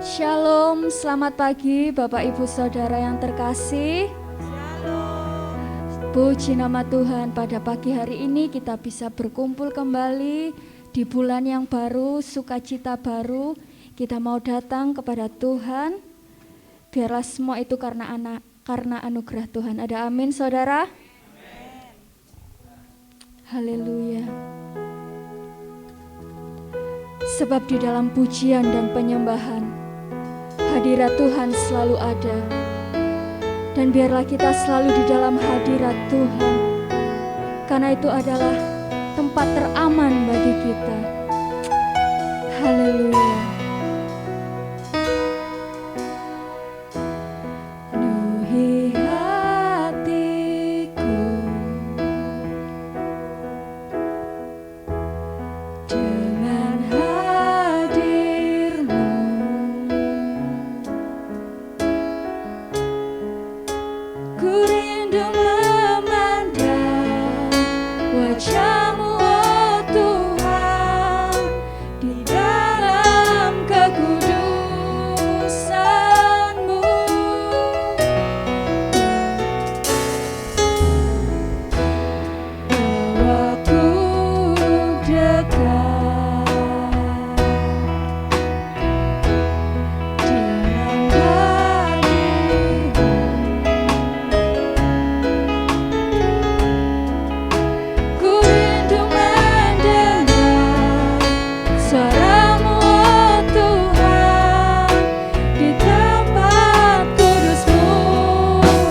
Shalom, selamat pagi Bapak Ibu Saudara yang terkasih. Puji nama Tuhan, pada pagi hari ini kita bisa berkumpul kembali di bulan yang baru, sukacita baru. Kita mau datang kepada Tuhan. Biarlah semua itu karena anugerah Tuhan. Ada amin saudara? Haleluya. Sebab di dalam pujian dan penyembahan hadirat Tuhan selalu ada. Dan biarlah kita selalu di dalam hadirat Tuhan, karena itu adalah tempat teraman bagi kita. Haleluya. Penuhi hatiku dengan hadir-Mu. Ku rindu memandang wajah-Mu, oh Tuhan, di dalam kekudusan-Mu. Bawaku dekat dengan hadir-Mu. Ku rindu mendengar suara-Mu, oh Tuhan, di tempat kudus-Mu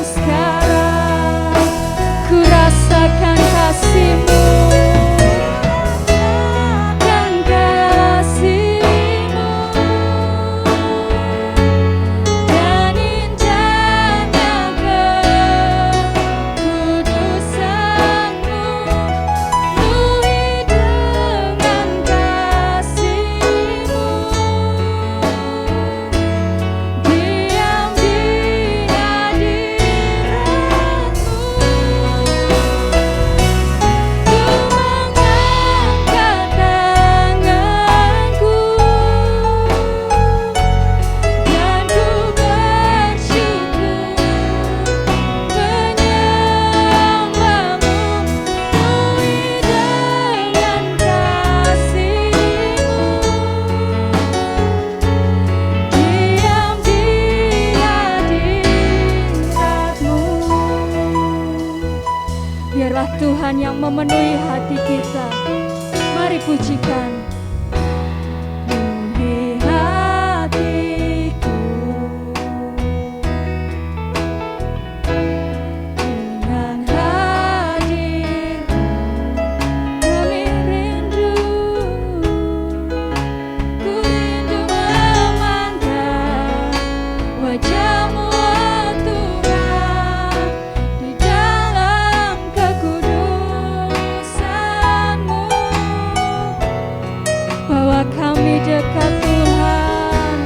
sekarang. Ku rasakan kasih-Mu, dan kasih-Mu, dan indahnya kekudusan-Mu. Penuhi dengan kasih-Mu, diam di hadirat-Mu. Ku mengangkat tanganku dan ku bersyukur menyembah-Mu. Penuhi dengan kasih-Mu, diam di hadirat-Mu. Biarlah Tuhan yang memenuhi hati kita. Mari pujikan. Penuhi hatiku dengan hadir-Mu. Kami rindu, ku rindu memandang wajah-Mu, oh Tuhan, di dalam kekudusan-Mu. Bawa kami dekat Tuhan,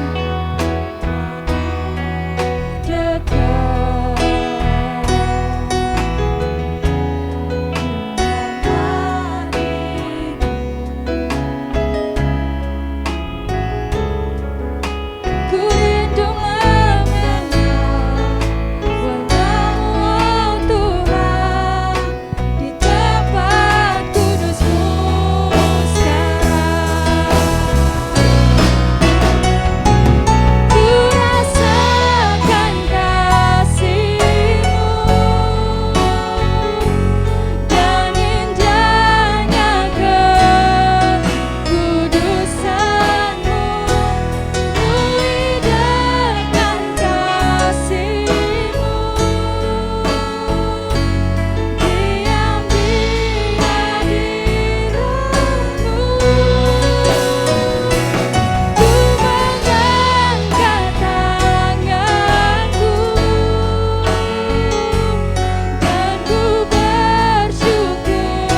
dekat dengan hadir-Mu. Ku rindu mengenal wajah-Mu, oh Tuhan, di tempat kudus-Mu sekarang. Ku rasakan kasih-Mu, dan indahnya kekudusan-Mu. Penuhi dengan kasih-Mu, diam di hadirat-Mu. Ku mengangkat tanganku dan ku bersyukur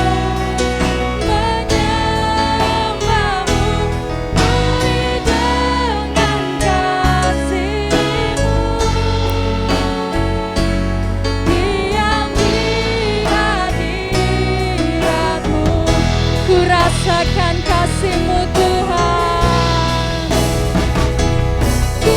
menyembah-Mu. Penuhi dengan kasih-Mu, diam di hadirat-Mu. Ku rasakan kasih-Mu Tuhan. Ku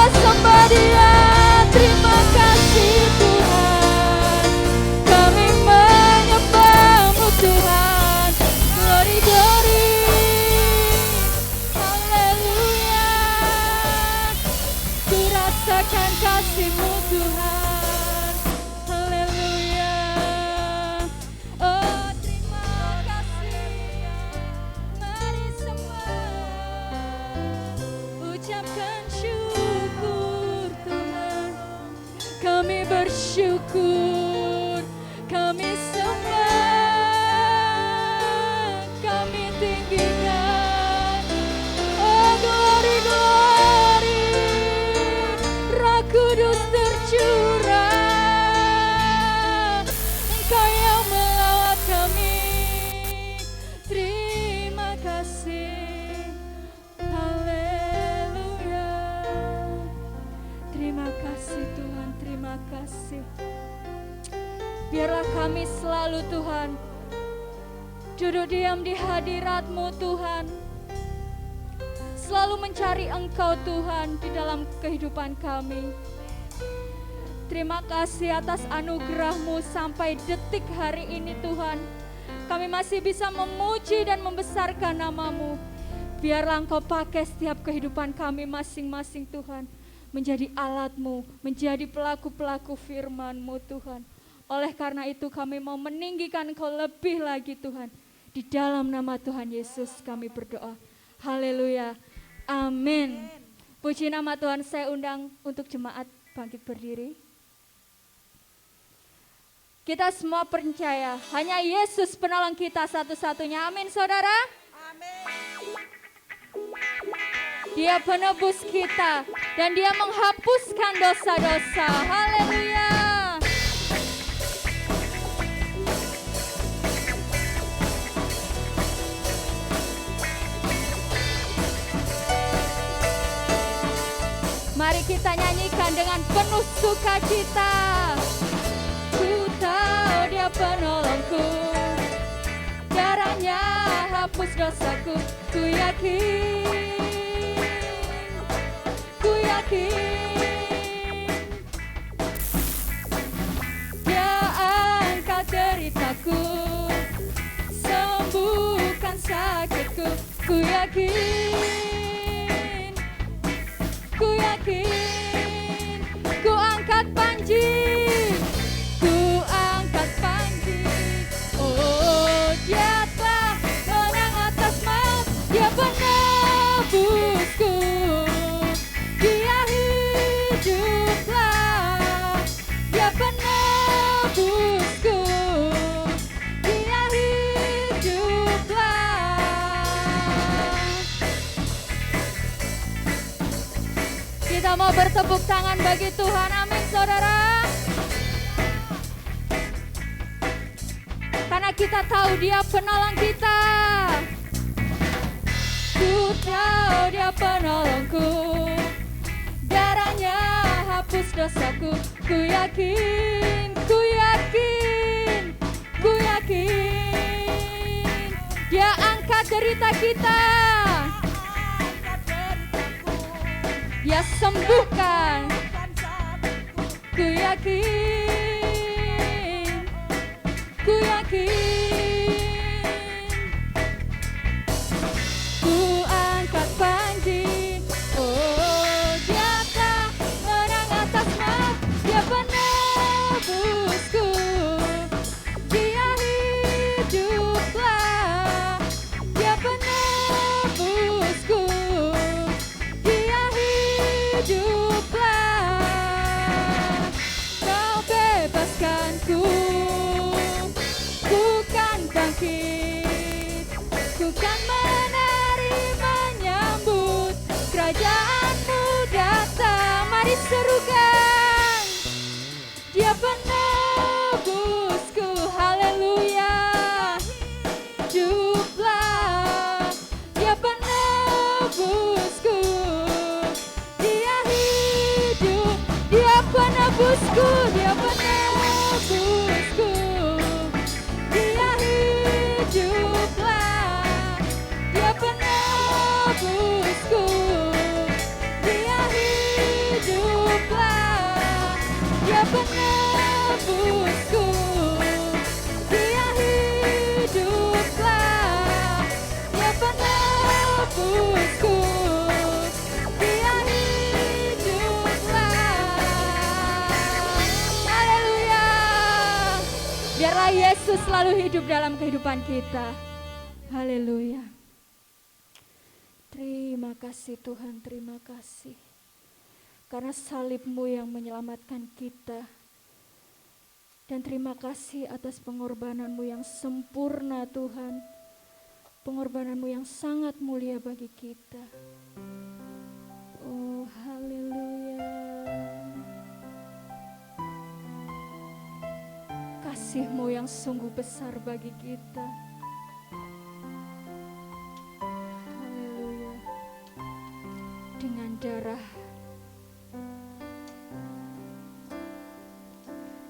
Sembah Dia. Terima kasih Tuhan, kami menyembah-Mu Tuhan. Glory, glory, haleluya. Ku rasakan kasih-Mu Tuhan, haleluya. Oh terima kasih, mari sembah, ucapkan syukur Tuhan. Kami bersyukur, kami sembah, kami tinggikan. Oh glory, glory, Roh Kudus tercurah, Engkau yang melawat kami. Terima kasih, haleluya. Terima kasih Tuhan, terima kasih. Biarlah kami selalu Tuhan duduk diam di hadirat-Mu Tuhan, selalu mencari Engkau Tuhan di dalam kehidupan kami. Terima kasih atas anugerah-Mu sampai detik hari ini Tuhan. Kami masih bisa memuji dan membesarkan nama-Mu. Biarlah Engkau pakai setiap kehidupan kami masing-masing Tuhan, menjadi alat-Mu, menjadi pelaku-pelaku firman-Mu Tuhan. Oleh karena itu kami mau meninggikan Engkau lebih lagi Tuhan. Di dalam nama Tuhan Yesus kami berdoa. Haleluya. Amin. Puji nama Tuhan. Saya undang untuk jemaat bangkit berdiri. Kita semua percaya hanya Yesus penolong kita satu-satunya. Amin saudara. Dia penebus kita dan Dia menghapuskan dosa-dosa. Haleluya. Mari kita nyanyikan dengan penuh sukacita. Ku tahu Dia penolongku, darahnya hapus dosaku. Ku yakin, ku yakin. Dia angkat deritaku, sembuhkan sakitku. Ku yakin, ku yakin. Ku angkat panji, ku angkat panji. Oh Dia telah menang atas maut, Dia penebusku. Dia hiduplah, Dia penebusku. Dia hiduplah. Haleluya, mau bertepuk tangan bagi Tuhan, amin saudara. Karena kita tahu Dia penolong kita. Ku tahu Dia penolongku, darahnya hapus dosaku. Ku yakin, ku yakin, ku yakin Dia angkat derita kita, Dia sembuhkan. Ku yakin, ku yakin. Ku angkat panji, oh Dia telah menang atas maut. Dia penebusku, Dia hiduplah. Dia penebusku, Dia hiduplah. Kau bebaskanku, ku kan bangkit, ku kan menari menyambut kerajaan-Mu datang. Mari serukan, Dia penebusku, haleluya. Hiduplah, Dia penebusku, Dia hidup. Dia penebusku, Dia penebusku, Dia hiduplah. Dia penebusku, Dia hiduplah. Dia penebusku, Dia hiduplah. Dia penebusku, Dia hiduplah. Haleluya. Biarlah Yesus selalu hidup dalam kehidupan kita. Haleluya. Terima kasih Tuhan, terima kasih. Karena salib-Mu yang menyelamatkan kita. Dan terima kasih atas pengorbanan-Mu yang sempurna Tuhan. Pengorbanan-Mu yang sangat mulia bagi kita. Oh haleluya. Kasih-Mu yang sungguh besar bagi kita. Haleluya. Dengan darah,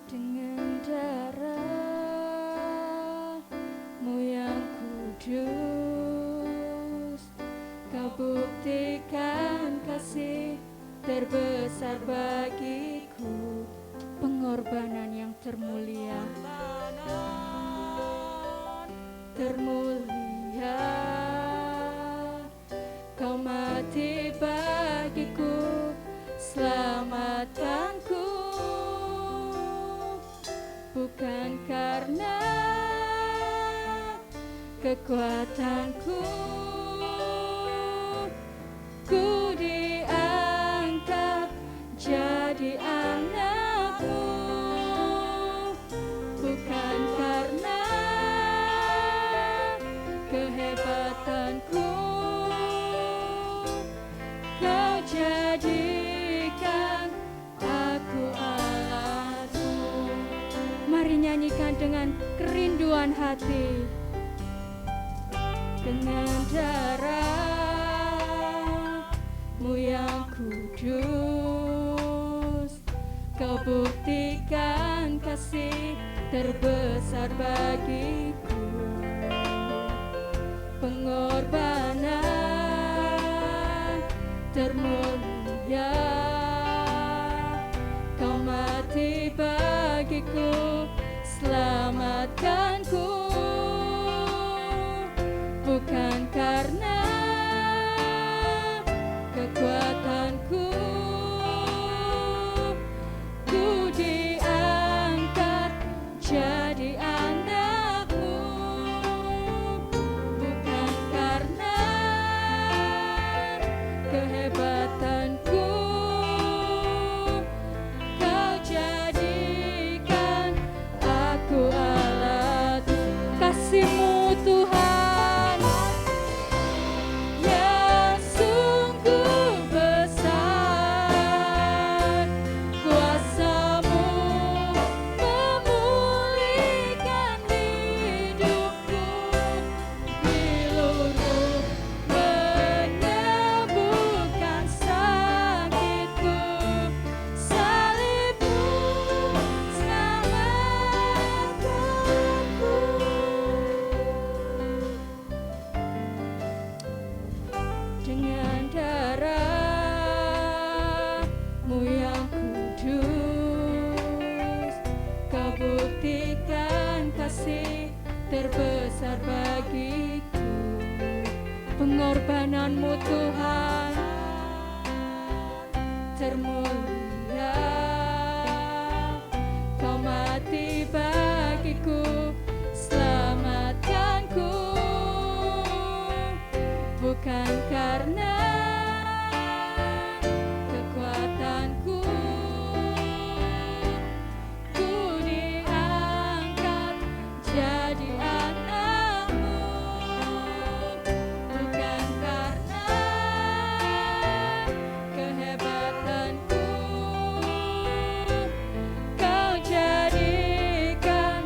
dengan darah-Mu yang kudus, Kau buktikan kasih terbesar bagiku. Pengorbanan yang termulia, termulia. Kau mati bagiku, selamatkanku. Bukan karena kekuatanku, ku diangkat jadi anak-Mu. Bukan karena kehebatanku, Kau jadikan aku alat-Mu. Mari nyanyikan dengan kerinduan hati. Dengan darah-Mu yang kudus, Kau buktikan kasih terbesar bagiku. Pengorbanan termulia, Kau mati bagiku, selamatkanku. Bukan karena kekuatanku, ku diangkat jadi anak-Mu. Bukan karena kehebatanku, pengorbananmu Tuhan termulia. Kau mati bagiku, selamatkanku, bukan karena kekuatanku. Ku diangkat jadi anakmu, bukan karena kehebatanku. Kau jadikan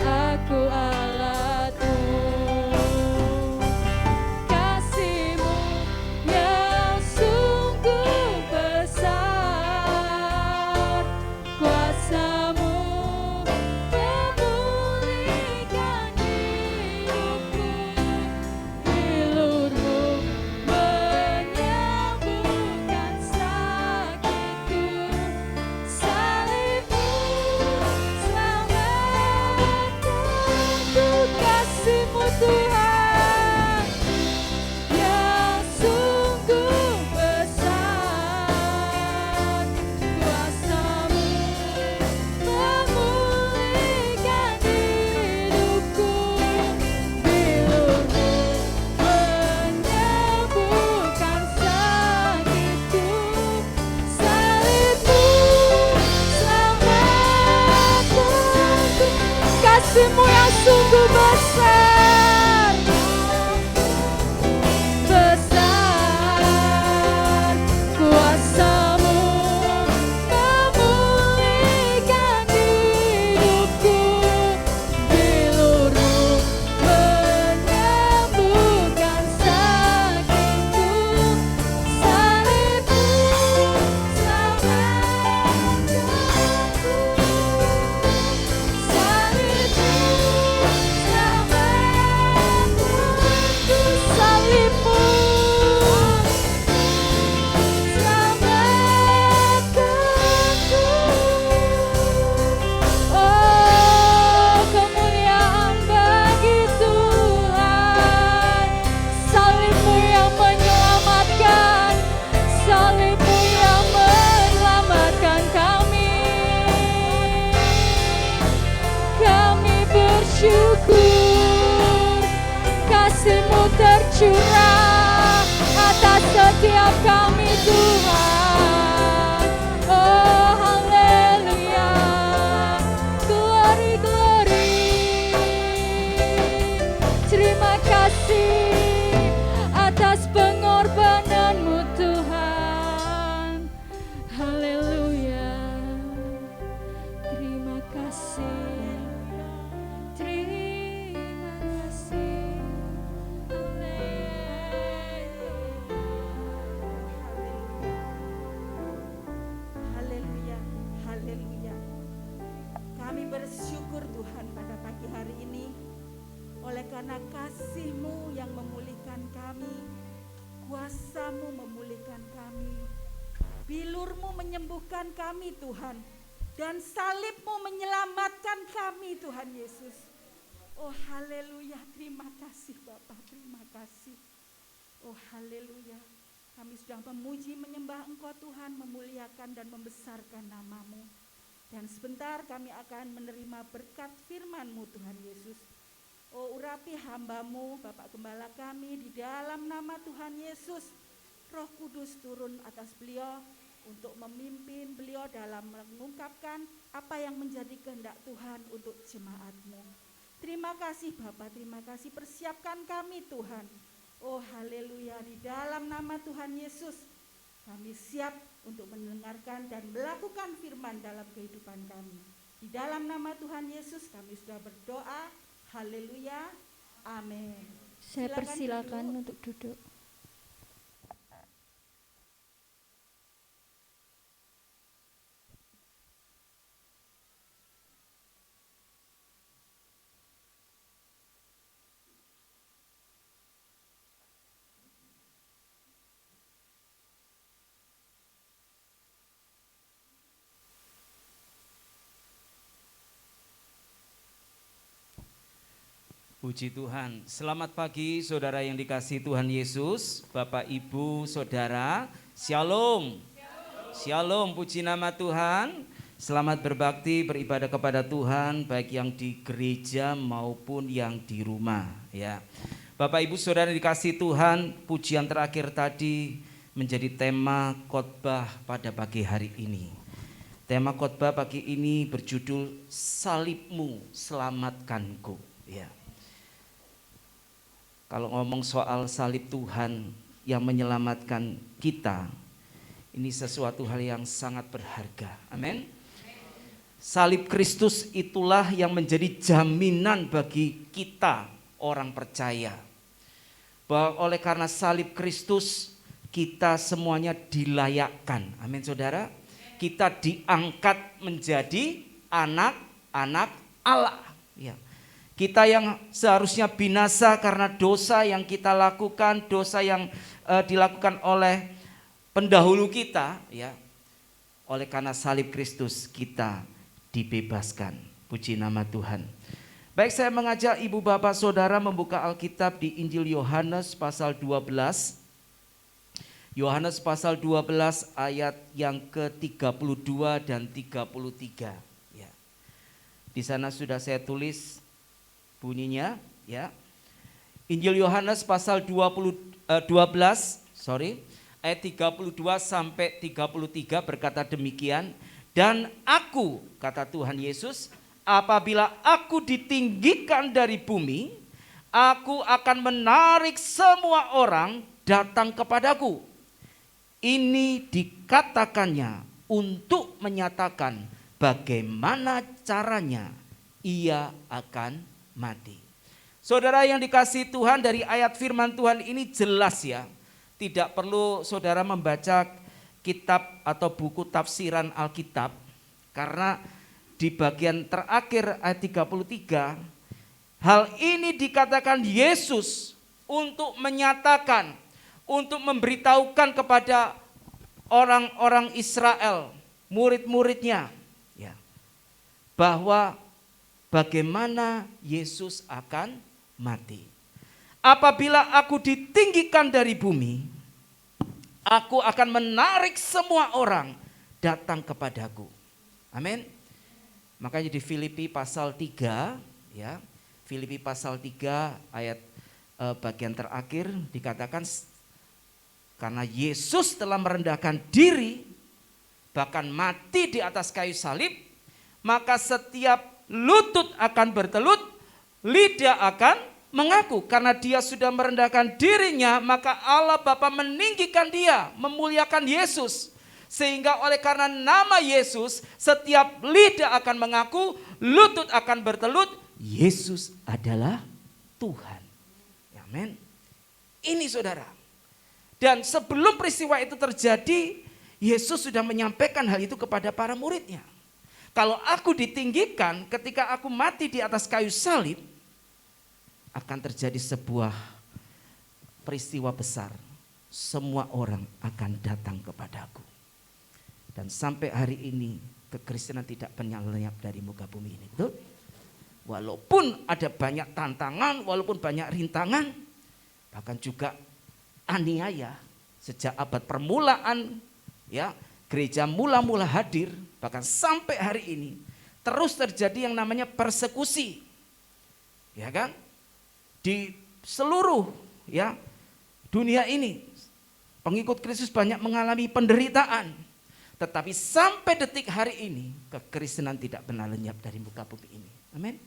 aku alatmu. Kasih-Mu yang sungguh besar, kuasa-Mu memulihkan hidupku, bilur-Mu menyembuhkan sakitku, salib-Mu selamatkanku. Kasih-Mu Tuhan yang sungguh besar, kuasa-Mu memulihkan hidupku, bilur-Mu menyembuhkan sakitku, salib-Mu selamatkanku. Kasih-Mu yang sungguh besar, besar, kuasa-Mu memulihkan hidupku, bilur-Mu menyembuhkan sakitku, salib-Mu selamatkanku, salib-Mu selamatkanku, salib-Mu selamatkanku. Oh, kemuliaan bagi Tuhan. Salib-Mu yang menyelamatkan, salib-Mu yang menyelamatkan kami. Kami bersyukur, kasih-Mu tercurah atas setiap kami Tuhan. Oh, haleluya, glory, glory. Terima kasih atas pengorbanan-Mu Tuhan. Haleluya, terima kasih, terima kasih. Haleluya, haleluya. Kami bersyukur Tuhan pada pagi hari ini, oleh karena kasih-Mu yang memulihkan kami, kuasa-Mu memulihkan kami, bilur-Mu menyembuhkan kami Tuhan, dan salib-Mu menyelamatkan kami Tuhan Yesus. Oh haleluya, terima kasih Bapa, terima kasih. Oh haleluya, kami sudah memuji menyembah Engkau Tuhan, memuliakan dan membesarkan nama-Mu. Dan sebentar kami akan menerima berkat firman-Mu Tuhan Yesus. Oh urapi hamba-Mu Bapak Gembala kami di dalam nama Tuhan Yesus. Roh Kudus turun atas beliau untuk memimpin beliau dalam mengungkapkan apa yang menjadi kehendak Tuhan untuk jemaat-Mu. Terima kasih Bapak, terima kasih, persiapkan kami Tuhan. Oh haleluya, di dalam nama Tuhan Yesus kami siap untuk mendengarkan dan melakukan firman dalam kehidupan kami. Di dalam nama Tuhan Yesus kami sudah berdoa. Haleluya, amin. Saya persilakan untuk duduk. Puji Tuhan. Selamat pagi saudara yang dikasihi Tuhan Yesus, Bapak Ibu Saudara. Shalom. Shalom, puji nama Tuhan. Selamat berbakti, beribadah kepada Tuhan, baik yang di gereja maupun yang di rumah, ya. Bapak Ibu Saudara yang dikasihi Tuhan, pujian terakhir tadi menjadi tema khotbah pada pagi hari ini. Tema khotbah pagi ini berjudul Salibmu Selamatkanku, ya. Kalau ngomong soal salib Tuhan yang menyelamatkan kita, ini sesuatu hal yang sangat berharga. Amin. Salib Kristus itulah yang menjadi jaminan bagi kita orang percaya, bahwa oleh karena salib Kristus kita semuanya dilayakkan. Amin saudara. Kita diangkat menjadi anak-anak Allah, ya. Kita yang seharusnya binasa karena dosa yang kita lakukan, dosa yang dilakukan oleh pendahulu kita, ya. Oleh karena salib Kristus kita dibebaskan. Puji nama Tuhan. Baik, saya mengajak ibu bapak saudara membuka Alkitab di Injil Yohanes pasal 12. Yohanes pasal 12 ayat yang ke-32 dan 33, ya. Di sana sudah saya tulis bunyinya, ya. Injil Yohanes pasal 12 ayat 32 sampai 33 berkata demikian, dan aku, kata Tuhan Yesus, apabila aku ditinggikan dari bumi, aku akan menarik semua orang datang kepadaku. Ini dikatakannya untuk menyatakan bagaimana caranya ia akan mati. Saudara yang dikasihi Tuhan, dari ayat firman Tuhan ini jelas, ya. Tidak perlu saudara membaca kitab atau buku tafsiran Alkitab, karena di bagian terakhir ayat 33 hal ini dikatakan Yesus untuk menyatakan, untuk memberitahukan kepada orang-orang Israel, murid-muridnya, ya, bahwa bagaimana Yesus akan mati. Apabila aku ditinggikan dari bumi, aku akan menarik semua orang datang kepadaku. Amin. Makanya di Filipi pasal 3, ya. Filipi pasal 3 ayat bagian terakhir dikatakan, karena Yesus telah merendahkan diri bahkan mati di atas kayu salib, maka setiap lutut akan bertelut, lidah akan mengaku. Karena dia sudah merendahkan dirinya, maka Allah Bapa meninggikan dia, memuliakan Yesus. Sehingga oleh karena nama Yesus, setiap lidah akan mengaku, lutut akan bertelut, Yesus adalah Tuhan. Amin. Ini saudara. Dan sebelum peristiwa itu terjadi, Yesus sudah menyampaikan hal itu kepada para muridnya. Kalau aku ditinggikan, ketika aku mati di atas kayu salib, akan terjadi sebuah peristiwa besar. Semua orang akan datang kepadaku. Dan sampai hari ini kekristenan tidak pernah lenyap dari muka bumi ini. Betul? Walaupun ada banyak tantangan, walaupun banyak rintangan, bahkan juga aniaya sejak abad permulaan, ya, gereja mula-mula hadir, bahkan sampai hari ini terus terjadi yang namanya persekusi, ya kan, di seluruh, ya, dunia ini pengikut Kristus banyak mengalami penderitaan, tetapi sampai detik hari ini kekristenan tidak pernah lenyap dari muka bumi ini. Amin.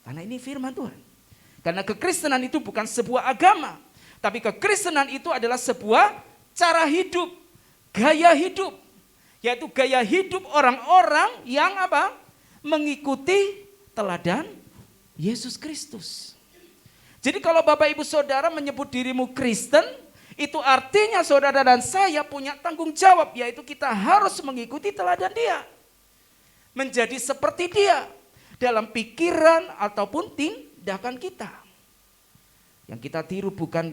Karena ini firman Tuhan. Karena kekristenan itu bukan sebuah agama, tapi kekristenan itu adalah sebuah cara hidup, gaya hidup. Yaitu gaya hidup orang-orang yang apa? Mengikuti teladan Yesus Kristus. Jadi kalau Bapak Ibu Saudara menyebut dirimu Kristen, itu artinya saudara dan saya punya tanggung jawab, yaitu kita harus mengikuti teladan dia. Menjadi seperti dia dalam pikiran ataupun tindakan kita. Yang kita tiru bukan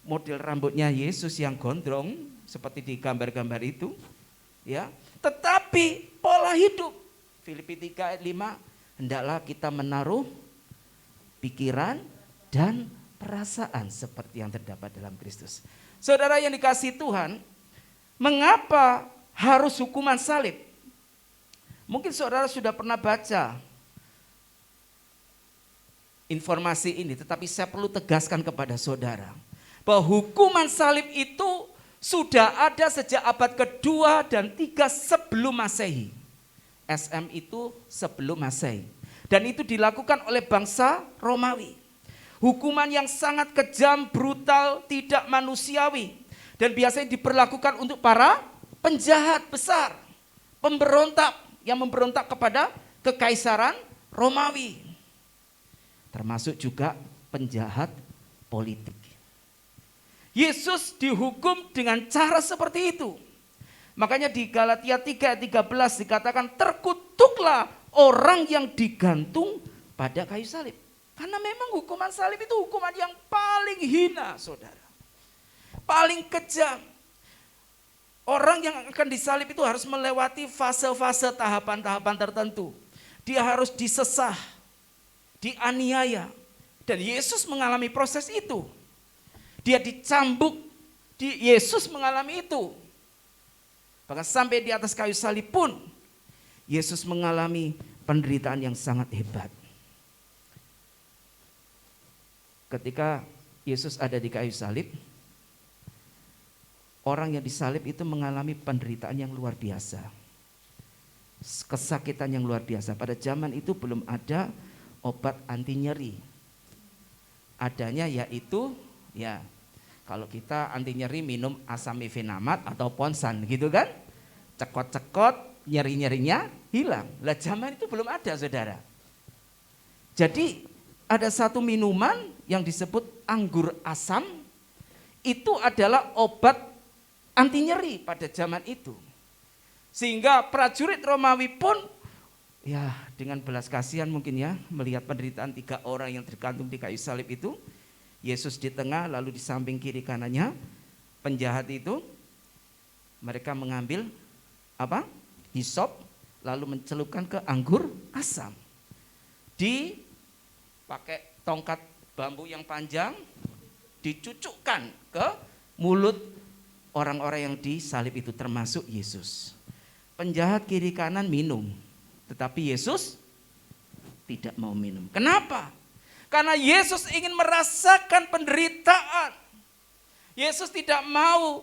model rambutnya Yesus yang gondrong seperti di gambar-gambar itu, ya, tetapi pola hidup. Filipi 3 ayat 5, hendaklah kita menaruh pikiran dan perasaan seperti yang terdapat dalam Kristus. Saudara yang dikasihi Tuhan, mengapa harus hukuman salib? Mungkin saudara sudah pernah baca informasi ini, tetapi saya perlu tegaskan kepada saudara bahwa hukuman salib itu sudah ada sejak abad kedua dan 3 sebelum Masehi. SM itu sebelum Masehi. Dan itu dilakukan oleh bangsa Romawi. Hukuman yang sangat kejam, brutal, tidak manusiawi. Dan biasanya diperlakukan untuk para penjahat besar, pemberontak yang memberontak kepada kekaisaran Romawi. Termasuk juga penjahat politik. Yesus dihukum dengan cara seperti itu. Makanya di Galatia 3 ayat 13 dikatakan terkutuklah orang yang digantung pada kayu salib. Karena memang hukuman salib itu hukuman yang paling hina, saudara. Paling kejam. Orang yang akan disalib itu harus melewati fase-fase tahapan-tahapan tertentu. Dia harus disesah, dianiaya. Dan Yesus mengalami proses itu. Dia dicambuk, Yesus mengalami itu. Bahkan sampai di atas kayu salib pun, Yesus mengalami penderitaan yang sangat hebat. Ketika Yesus ada di kayu salib, orang yang disalib itu mengalami penderitaan yang luar biasa. Kesakitan yang luar biasa. Pada zaman itu belum ada obat anti nyeri. Adanya yaitu kalau kita anti nyeri minum asamifenamat atau ponsan gitu kan. Cekot-cekot nyeri-nyerinya hilang. Lah zaman itu belum ada, saudara. Jadi ada satu minuman yang disebut anggur asam. Itu adalah obat anti nyeri pada zaman itu. Sehingga prajurit Romawi pun dengan belas kasihan mungkin melihat penderitaan 3 orang yang tergantung di kayu salib itu. Yesus di tengah, lalu di samping kiri kanannya penjahat itu. Mereka mengambil hisop, lalu mencelupkan ke anggur asam. Dipakai tongkat bambu yang panjang, dicucukkan ke mulut orang-orang yang disalib itu, termasuk Yesus. Penjahat kiri kanan minum, tetapi Yesus tidak mau minum. Kenapa? Karena Yesus ingin merasakan penderitaan. Yesus tidak mau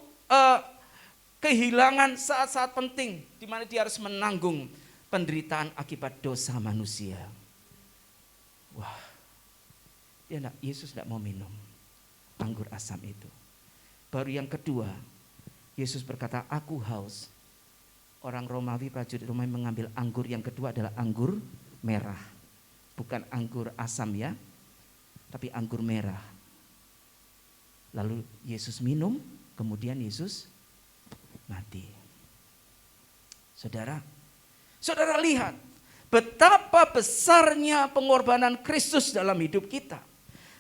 kehilangan saat-saat penting di mana dia harus menanggung penderitaan akibat dosa manusia. Yesus tidak mau minum anggur asam itu. Baru yang kedua, Yesus berkata, aku haus. Orang Romawi, prajurit Romawi mengambil anggur yang kedua adalah anggur merah. Bukan anggur asam tapi anggur merah. Lalu Yesus minum, kemudian Yesus mati. Saudara lihat betapa besarnya pengorbanan Kristus dalam hidup kita.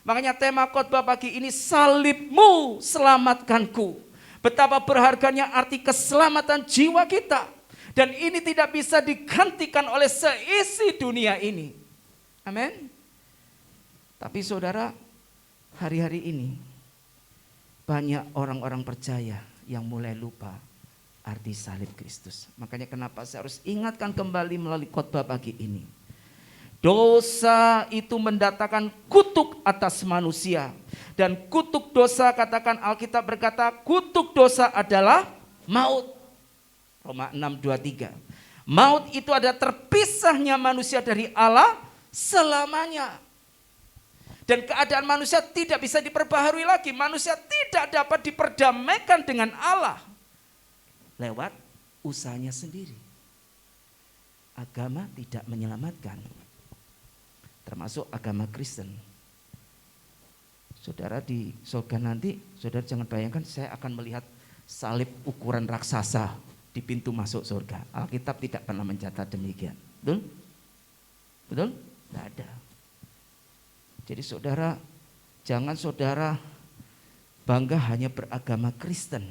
Makanya tema khotbah pagi ini, salibmu selamatkanku. Betapa berharganya arti keselamatan jiwa kita. Dan ini tidak bisa digantikan oleh seisi dunia ini. Amin. Tapi saudara, hari-hari ini banyak orang-orang percaya yang mulai lupa arti salib Kristus. Makanya kenapa saya harus ingatkan kembali melalui khotbah pagi ini. Dosa itu mendatangkan kutuk atas manusia. Dan kutuk dosa, katakan Alkitab berkata, kutuk dosa adalah maut. Roma 6:23. Maut itu ada terpisahnya manusia dari Allah selamanya. Dan keadaan manusia tidak bisa diperbaharui lagi. Manusia tidak dapat diperdamaikan dengan Allah lewat usahanya sendiri. Agama tidak menyelamatkan, termasuk agama Kristen. Saudara di surga nanti, saudara jangan bayangkan saya akan melihat salib ukuran raksasa di pintu masuk surga. Alkitab tidak pernah mencatat demikian. Betul? Betul? Tidak ada. Jadi saudara, jangan saudara bangga hanya beragama Kristen.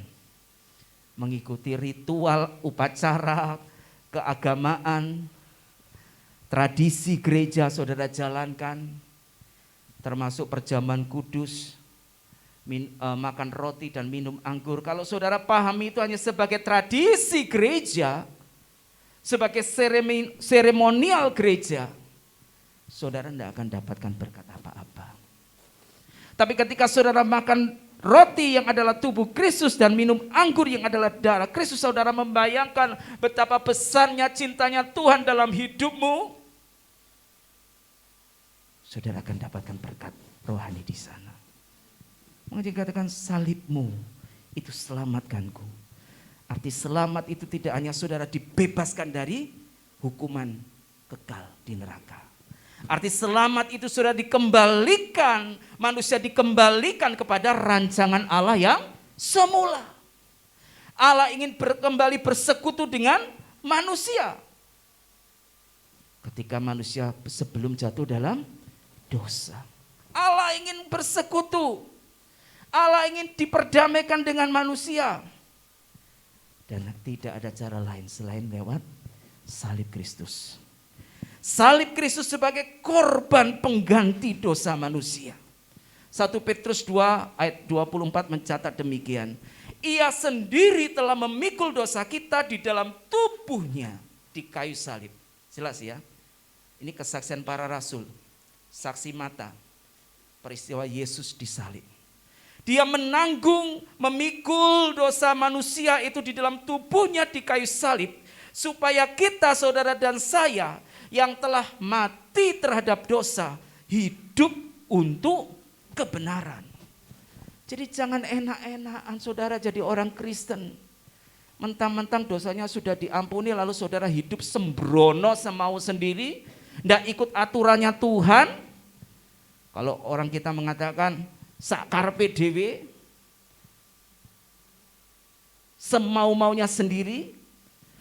Mengikuti ritual, upacara, keagamaan, tradisi gereja saudara jalankan. termasuk perjamuan kudus, makan roti dan minum anggur. Kalau saudara pahami itu hanya sebagai tradisi gereja, sebagai seremonial gereja, saudara tidak akan dapatkan berkat apa-apa. Tapi ketika saudara makan roti yang adalah tubuh Kristus dan minum anggur yang adalah darah Kristus, saudara membayangkan betapa besarnya cintanya Tuhan dalam hidupmu, saudara akan dapatkan berkat rohani di sana. Makanya dikatakan salibmu itu selamatkanku. Arti selamat itu tidak hanya saudara dibebaskan dari hukuman kekal di neraka. Arti selamat itu saudara dikembalikan, manusia dikembalikan kepada rancangan Allah yang semula. Allah ingin kembali bersekutu dengan manusia. Ketika manusia sebelum jatuh dalam dosa, Allah ingin bersekutu. Allah ingin diperdamaikan dengan manusia. Dan tidak ada cara lain selain lewat salib Kristus. Salib Kristus sebagai korban pengganti dosa manusia. 1 Petrus 2 ayat 24 mencatat demikian. Ia sendiri telah memikul dosa kita di dalam tubuhnya di kayu salib. Jelas ya. Ini kesaksian para rasul. Saksi mata peristiwa Yesus disalib. Dia menanggung, memikul dosa manusia itu di dalam tubuhnya di kayu salib. Supaya kita, saudara dan saya, yang telah mati terhadap dosa, hidup untuk kebenaran. Jadi jangan enak-enakan saudara jadi orang Kristen. Mentang-mentang dosanya sudah diampuni lalu saudara hidup sembrono semau sendiri. Tidak ikut aturannya Tuhan. Kalau orang kita mengatakan sakarpe dewe, semau-maunya sendiri,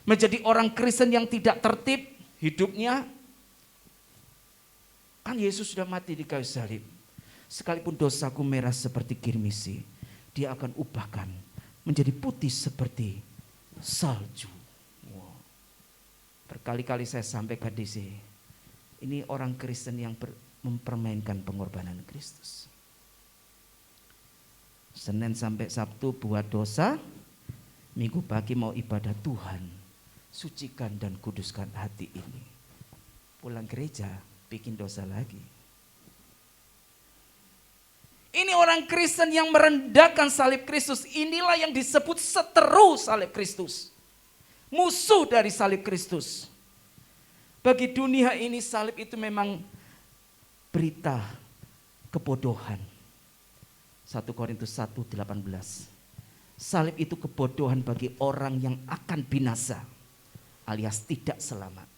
menjadi orang Kristen yang tidak tertib hidupnya. Kan Yesus sudah mati di kayu salib. Sekalipun dosaku merah seperti kirmisi, dia akan ubahkan menjadi putih seperti salju. Wow. Berkali-kali saya sampaikan di sini, ini orang Kristen yang mempermainkan pengorbanan Kristus. Senin sampai Sabtu buat dosa, Minggu pagi mau ibadah Tuhan, sucikan dan kuduskan hati ini. Pulang gereja, bikin dosa lagi. Ini orang Kristen yang merendahkan salib Kristus. Inilah yang disebut seteru salib Kristus. Musuh dari salib Kristus. Bagi dunia ini salib itu memang berita kebodohan. 1 Korintus 1:18. Salib itu kebodohan bagi orang yang akan binasa alias tidak selamat.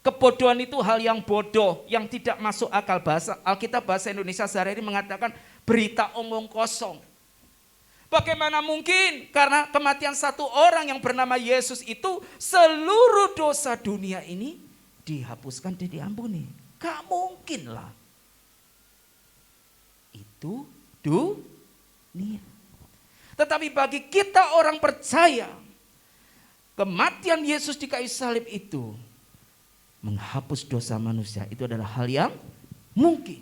Kebodohan itu hal yang bodoh, yang tidak masuk akal. Bahasa Alkitab bahasa Indonesia sehari-hari mengatakan berita omong kosong. Bagaimana mungkin? Karena kematian satu orang yang bernama Yesus itu seluruh dosa dunia ini dihapuskan dan diampuni. Gak mungkin lah. Itu dunia. Tetapi bagi kita orang percaya, kematian Yesus di kayu salib itu menghapus dosa manusia. Itu adalah hal yang mungkin.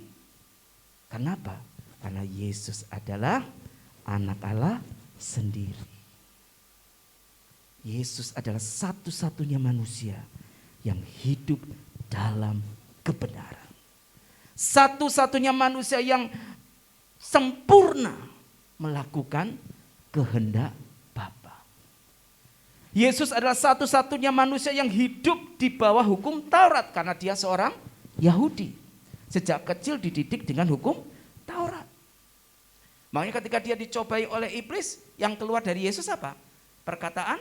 Kenapa? Karena Yesus adalah anak Allah sendiri. Yesus adalah satu-satunya manusia yang hidup dalam kebenaran. Satu-satunya manusia yang sempurna melakukan kehendak Bapa. Yesus adalah satu-satunya manusia yang hidup di bawah hukum Taurat karena dia seorang Yahudi. Sejak kecil dididik dengan hukum Taurat. Makanya ketika dia dicobai oleh iblis, yang keluar dari Yesus apa? Perkataan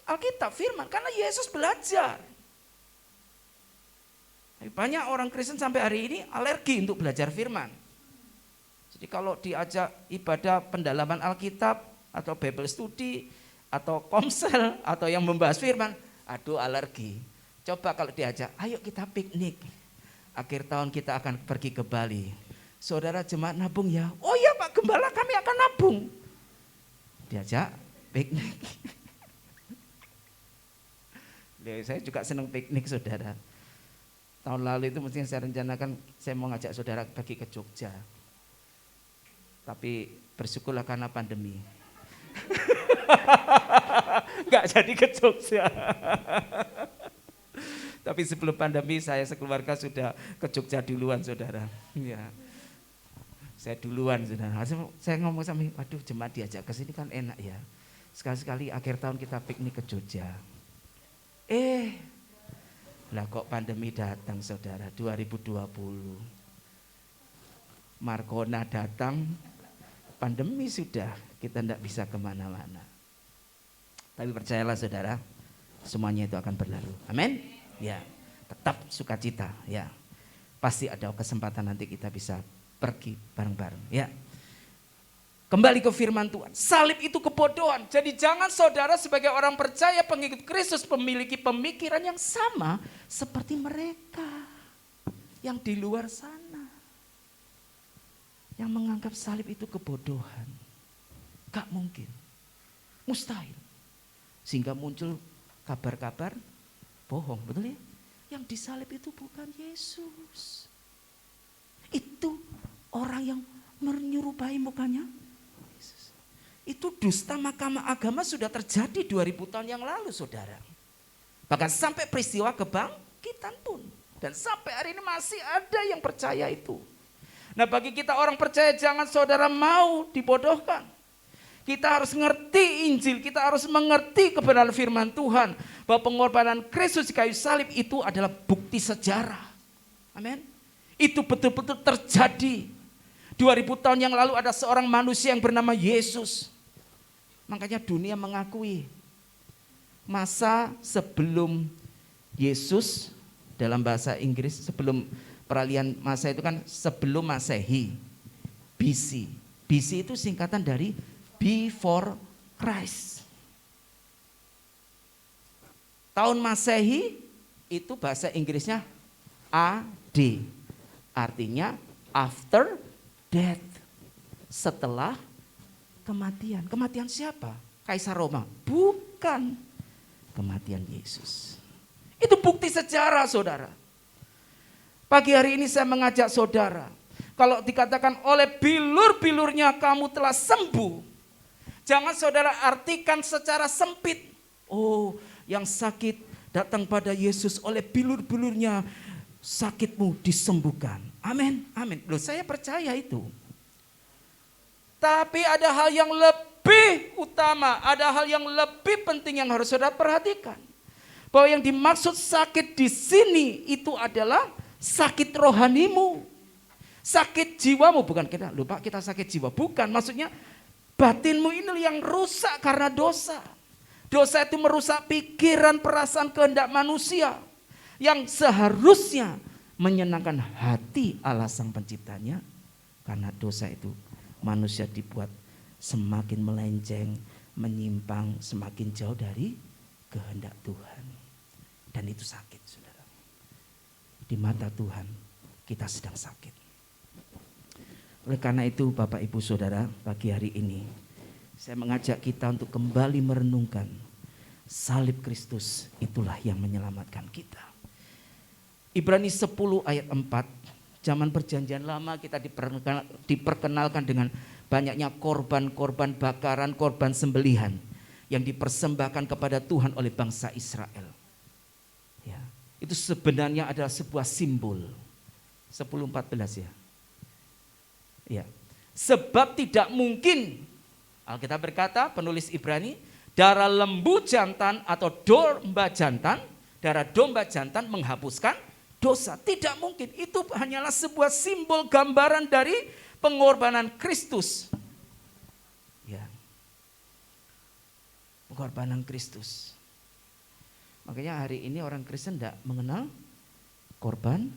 Alkitab, firman. Karena Yesus belajar. Banyak orang Kristen sampai hari ini alergi untuk belajar firman. Jadi kalau diajak ibadah pendalaman Alkitab atau Bible study atau komsel atau yang membahas firman, aduh alergi. Coba kalau diajak, ayo kita piknik. Akhir tahun kita akan pergi ke Bali. Saudara jemaat nabung ya? Oh iya Pak Gembala, kami akan nabung. Diajak piknik. Saya juga senang piknik saudara. Tahun lalu itu mestinya saya rencanakan saya mau ngajak saudara pergi ke Jogja. Tapi bersyukurlah karena pandemi. Nggak jadi ke Jogja. Tapi sebelum pandemi saya sekeluarga sudah ke Jogja duluan saudara. Ya. Saya duluan saudara. Saya ngomong sama, aduh jemaat diajak ke sini kan enak ya. Sekali-sekali akhir tahun kita piknik ke Jogja. Lah kok pandemi datang saudara 2020. Markona datang, pandemi sudah, kita tidak bisa kemana-mana. Tapi percayalah saudara, semuanya itu akan berlalu. Amin. Ya, tetap sukacita. Ya, pasti ada kesempatan nanti kita bisa pergi bareng-bareng. Ya, kembali ke firman Tuhan. Salib itu kebodohan. Jadi jangan saudara sebagai orang percaya pengikut Kristus memiliki pemikiran yang sama seperti mereka yang di luar sana, yang menganggap salib itu kebodohan. Gak mungkin, mustahil. Sehingga muncul kabar-kabar bohong, betul ya? Yang disalib itu bukan Yesus. Itu orang yang menyerupai mukanya Yesus. Itu dusta Mahkamah Agama sudah terjadi 2000 tahun yang lalu saudara. Bahkan sampai peristiwa kebangkitan pun. Dan sampai hari ini masih ada yang percaya itu. Nah bagi kita orang percaya jangan saudara mau dibodohkan. Kita harus ngerti Injil, kita harus mengerti kebenaran firman Tuhan. Bahwa pengorbanan Kristus di kayu salib itu adalah bukti sejarah. Amin. Itu betul-betul terjadi. 2000 tahun yang lalu ada seorang manusia yang bernama Yesus. Makanya dunia mengakui masa sebelum Yesus, dalam bahasa Inggris sebelum peralihan masa itu kan sebelum Masehi, BC. BC itu singkatan dari Before Christ. Tahun Masehi itu bahasa Inggrisnya AD. Artinya after death. Setelah kematian. Kematian siapa? Kaisar Roma? Bukan. Kematian Yesus. Itu bukti sejarah saudara. Pagi hari ini saya mengajak saudara. Kalau dikatakan oleh bilur-bilurnya kamu telah sembuh. Jangan saudara artikan secara sempit. Oh, yang sakit datang pada Yesus, oleh bilur-bilurnya sakitmu disembuhkan. Amin, amin. Loh, saya percaya itu. Tapi ada hal yang lebih utama, ada hal yang lebih penting yang harus saudara perhatikan. Bahwa yang dimaksud sakit di sini itu adalah sakit rohanimu. Sakit jiwamu, bukan kita, lupa kita sakit jiwa. Bukan, maksudnya batinmu ini yang rusak karena dosa. Dosa itu merusak pikiran, perasaan, kehendak manusia. Yang seharusnya menyenangkan hati Allah Sang Penciptanya. Karena dosa itu manusia dibuat semakin melenceng, menyimpang, semakin jauh dari kehendak Tuhan. Dan itu sakit saudara. Di mata Tuhan kita sedang sakit. Oleh karena itu Bapak Ibu Saudara, pagi hari ini saya mengajak kita untuk kembali merenungkan salib Kristus itulah yang menyelamatkan kita. Ibrani 10 ayat 4, zaman perjanjian lama kita diperkenalkan dengan banyaknya korban-korban bakaran, korban sembelihan yang dipersembahkan kepada Tuhan oleh bangsa Israel. Ya, itu sebenarnya adalah sebuah simbol. 10:14 ya. Ya, sebab tidak mungkin, Alkitab berkata, penulis Ibrani, darah lembu jantan atau domba jantan, darah domba jantan menghapuskan dosa. Tidak mungkin, itu hanyalah sebuah simbol gambaran dari pengorbanan Kristus. Ya, pengorbanan Kristus. Makanya hari ini orang Kristen tidak mengenal korban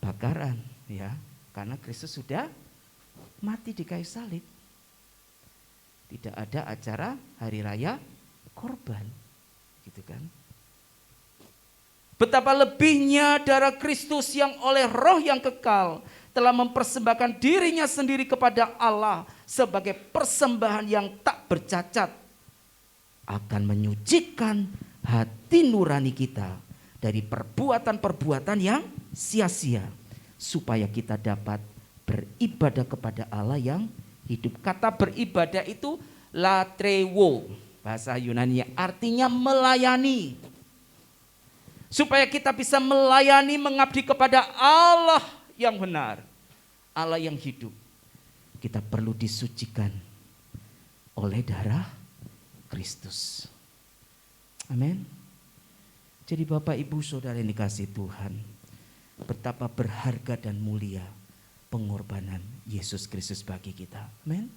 bakaran, ya, karena Kristus sudah mati di kayu salib. Tidak ada acara hari raya korban, gitu kan? Betapa lebihnya darah Kristus yang oleh Roh yang kekal telah mempersembahkan dirinya sendiri kepada Allah sebagai persembahan yang tak bercacat, akan menyucikan hati nurani kita dari perbuatan-perbuatan yang sia-sia, supaya kita dapat beribadah kepada Allah yang hidup. Kata beribadah itu latrewo, bahasa Yunani, artinya melayani. Supaya kita bisa melayani, mengabdi kepada Allah yang benar, Allah yang hidup. Kita perlu disucikan oleh darah Kristus. Amin. Jadi Bapak Ibu Saudara yang dikasihi Tuhan, betapa berharga dan mulia pengorbanan Yesus Kristus bagi kita. Amin.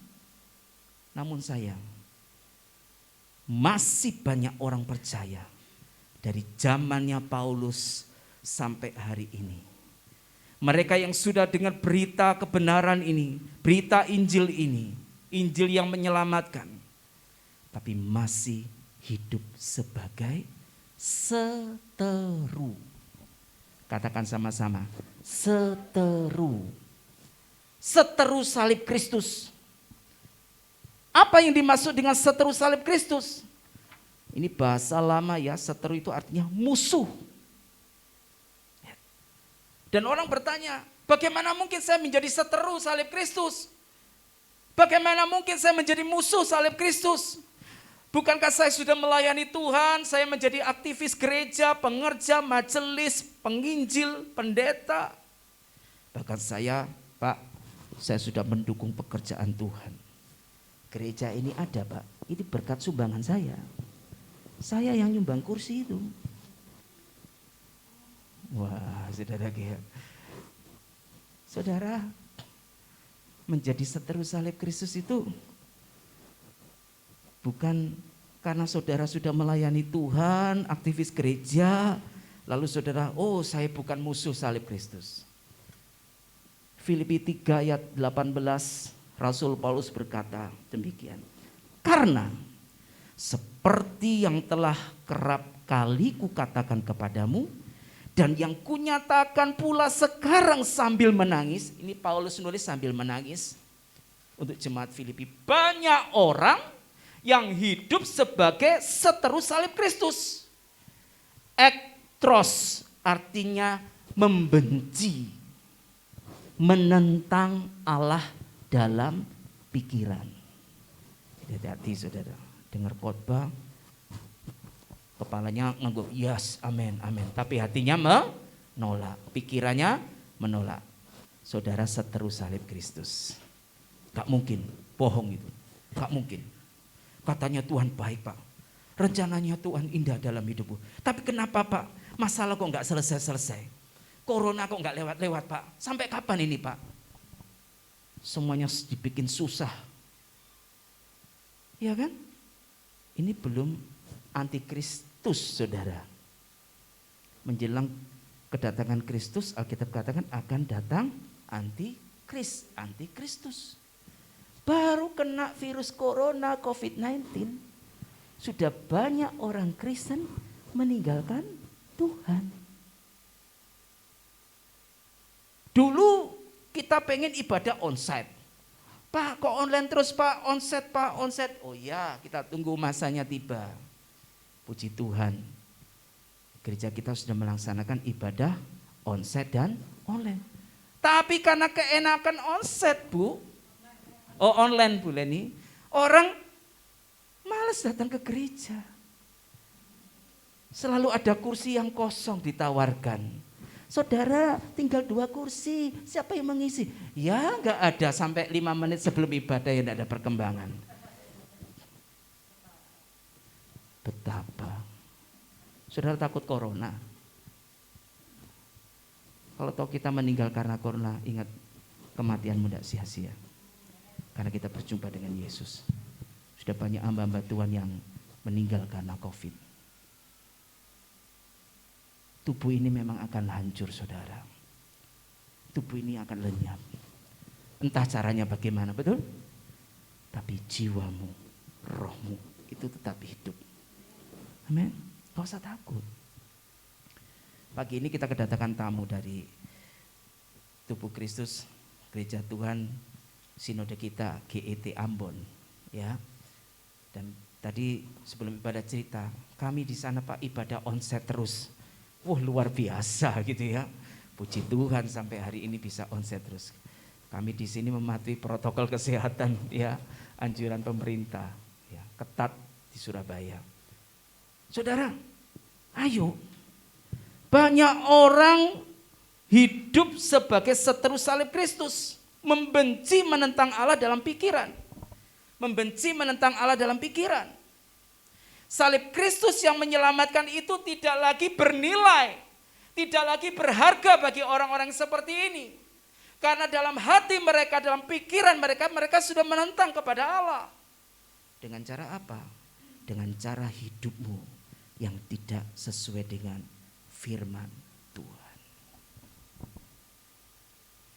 Namun sayang, masih banyak orang percaya dari zamannya Paulus sampai hari ini. Mereka yang sudah dengar berita kebenaran ini, berita Injil ini, Injil yang menyelamatkan, tapi masih hidup sebagai seteru. Katakan sama-sama, seteru. Seteru salib Kristus. Apa yang dimaksud dengan seteru salib Kristus? Ini bahasa lama ya, seteru itu artinya musuh. Dan orang bertanya, bagaimana mungkin saya menjadi seteru salib Kristus? Bagaimana mungkin saya menjadi musuh salib Kristus? Bukankah saya sudah melayani Tuhan, saya menjadi aktivis gereja, pengerja, majelis, penginjil, pendeta. Bahkan saya, Pak, saya sudah mendukung pekerjaan Tuhan. Gereja ini ada, Pak, ini berkat sumbangan saya. Saya yang nyumbang kursi itu. Wah, saudara ya. Saudara, menjadi seteru salib Kristus itu bukan karena saudara sudah melayani Tuhan, aktivis gereja, lalu saudara, oh saya bukan musuh salib Kristus. Filipi 3 ayat 18, Rasul Paulus berkata demikian. Karena seperti yang telah kerap kali kukatakan kepadamu, dan yang kunyatakan pula sekarang sambil menangis. Ini Paulus nulis sambil menangis untuk jemaat Filipi. Banyak orang yang hidup sebagai seteru salib Kristus. Ektros artinya membenci, menentang Allah dalam pikiran. Hati-hati saudara, dengar khotbah, kepalanya ngangguk, yes, amin, amin. Tapi hatinya menolak, pikirannya menolak. Saudara seteru salib Kristus. Gak mungkin, bohong itu. Gak mungkin. Katanya Tuhan baik, Pak. Rencananya Tuhan indah dalam hidupku. Tapi kenapa, Pak? Masalah kok gak selesai-selesai? Corona kok gak lewat-lewat, Pak? Sampai kapan ini, Pak? Semuanya dibikin susah. Ya kan? Ini belum antikristus, saudara. Menjelang kedatangan Kristus, Alkitab katakan akan datang antikristus. Baru kena virus corona COVID-19, sudah banyak orang Kristen meninggalkan Tuhan. Dulu kita pengen ibadah onsite. Pak, kok online terus, Pak? Onsite, Pak, onsite. Oh ya, kita tunggu masanya tiba. Puji Tuhan, gereja kita sudah melaksanakan ibadah onsite dan online. Tapi karena keenakan onsite, Bu, online Bu Leni, orang malas datang ke gereja. Selalu ada kursi yang kosong ditawarkan. Saudara, tinggal 2 kursi, siapa yang mengisi? Ya enggak ada, sampai 5 menit sebelum ibadah yang tidak ada perkembangan. Betapa. Saudara takut corona? Kalau tahu kita meninggal karena corona, ingat kematianmu tidak sia-sia. Karena kita berjumpa dengan Yesus. Sudah banyak hamba-hamba Tuhan yang meninggal karena COVID. Tubuh ini memang akan hancur, saudara. Tubuh ini akan lenyap. Entah caranya bagaimana, betul? Tapi jiwamu, rohmu itu tetap hidup. Amin. Gak usah takut. Pagi ini kita kedatangan tamu dari Tubuh Kristus, Gereja Tuhan, Sinode kita GET Ambon, ya. Dan tadi sebelum ibadah cerita, kami di sana Pak ibadah onsite terus. Wah luar biasa gitu ya. Puji Tuhan sampai hari ini bisa onsite terus. Kami di sini mematuhi protokol kesehatan ya, anjuran pemerintah ya, ketat di Surabaya. Saudara, ayo. Banyak orang hidup sebagai seteru salib Kristus, membenci menentang Allah dalam pikiran. Membenci menentang Allah dalam pikiran. Salib Kristus yang menyelamatkan itu tidak lagi bernilai, tidak lagi berharga bagi orang-orang seperti ini. Karena dalam hati mereka, dalam pikiran mereka, mereka sudah menentang kepada Allah. Dengan cara apa? Dengan cara hidupmu yang tidak sesuai dengan firman Tuhan.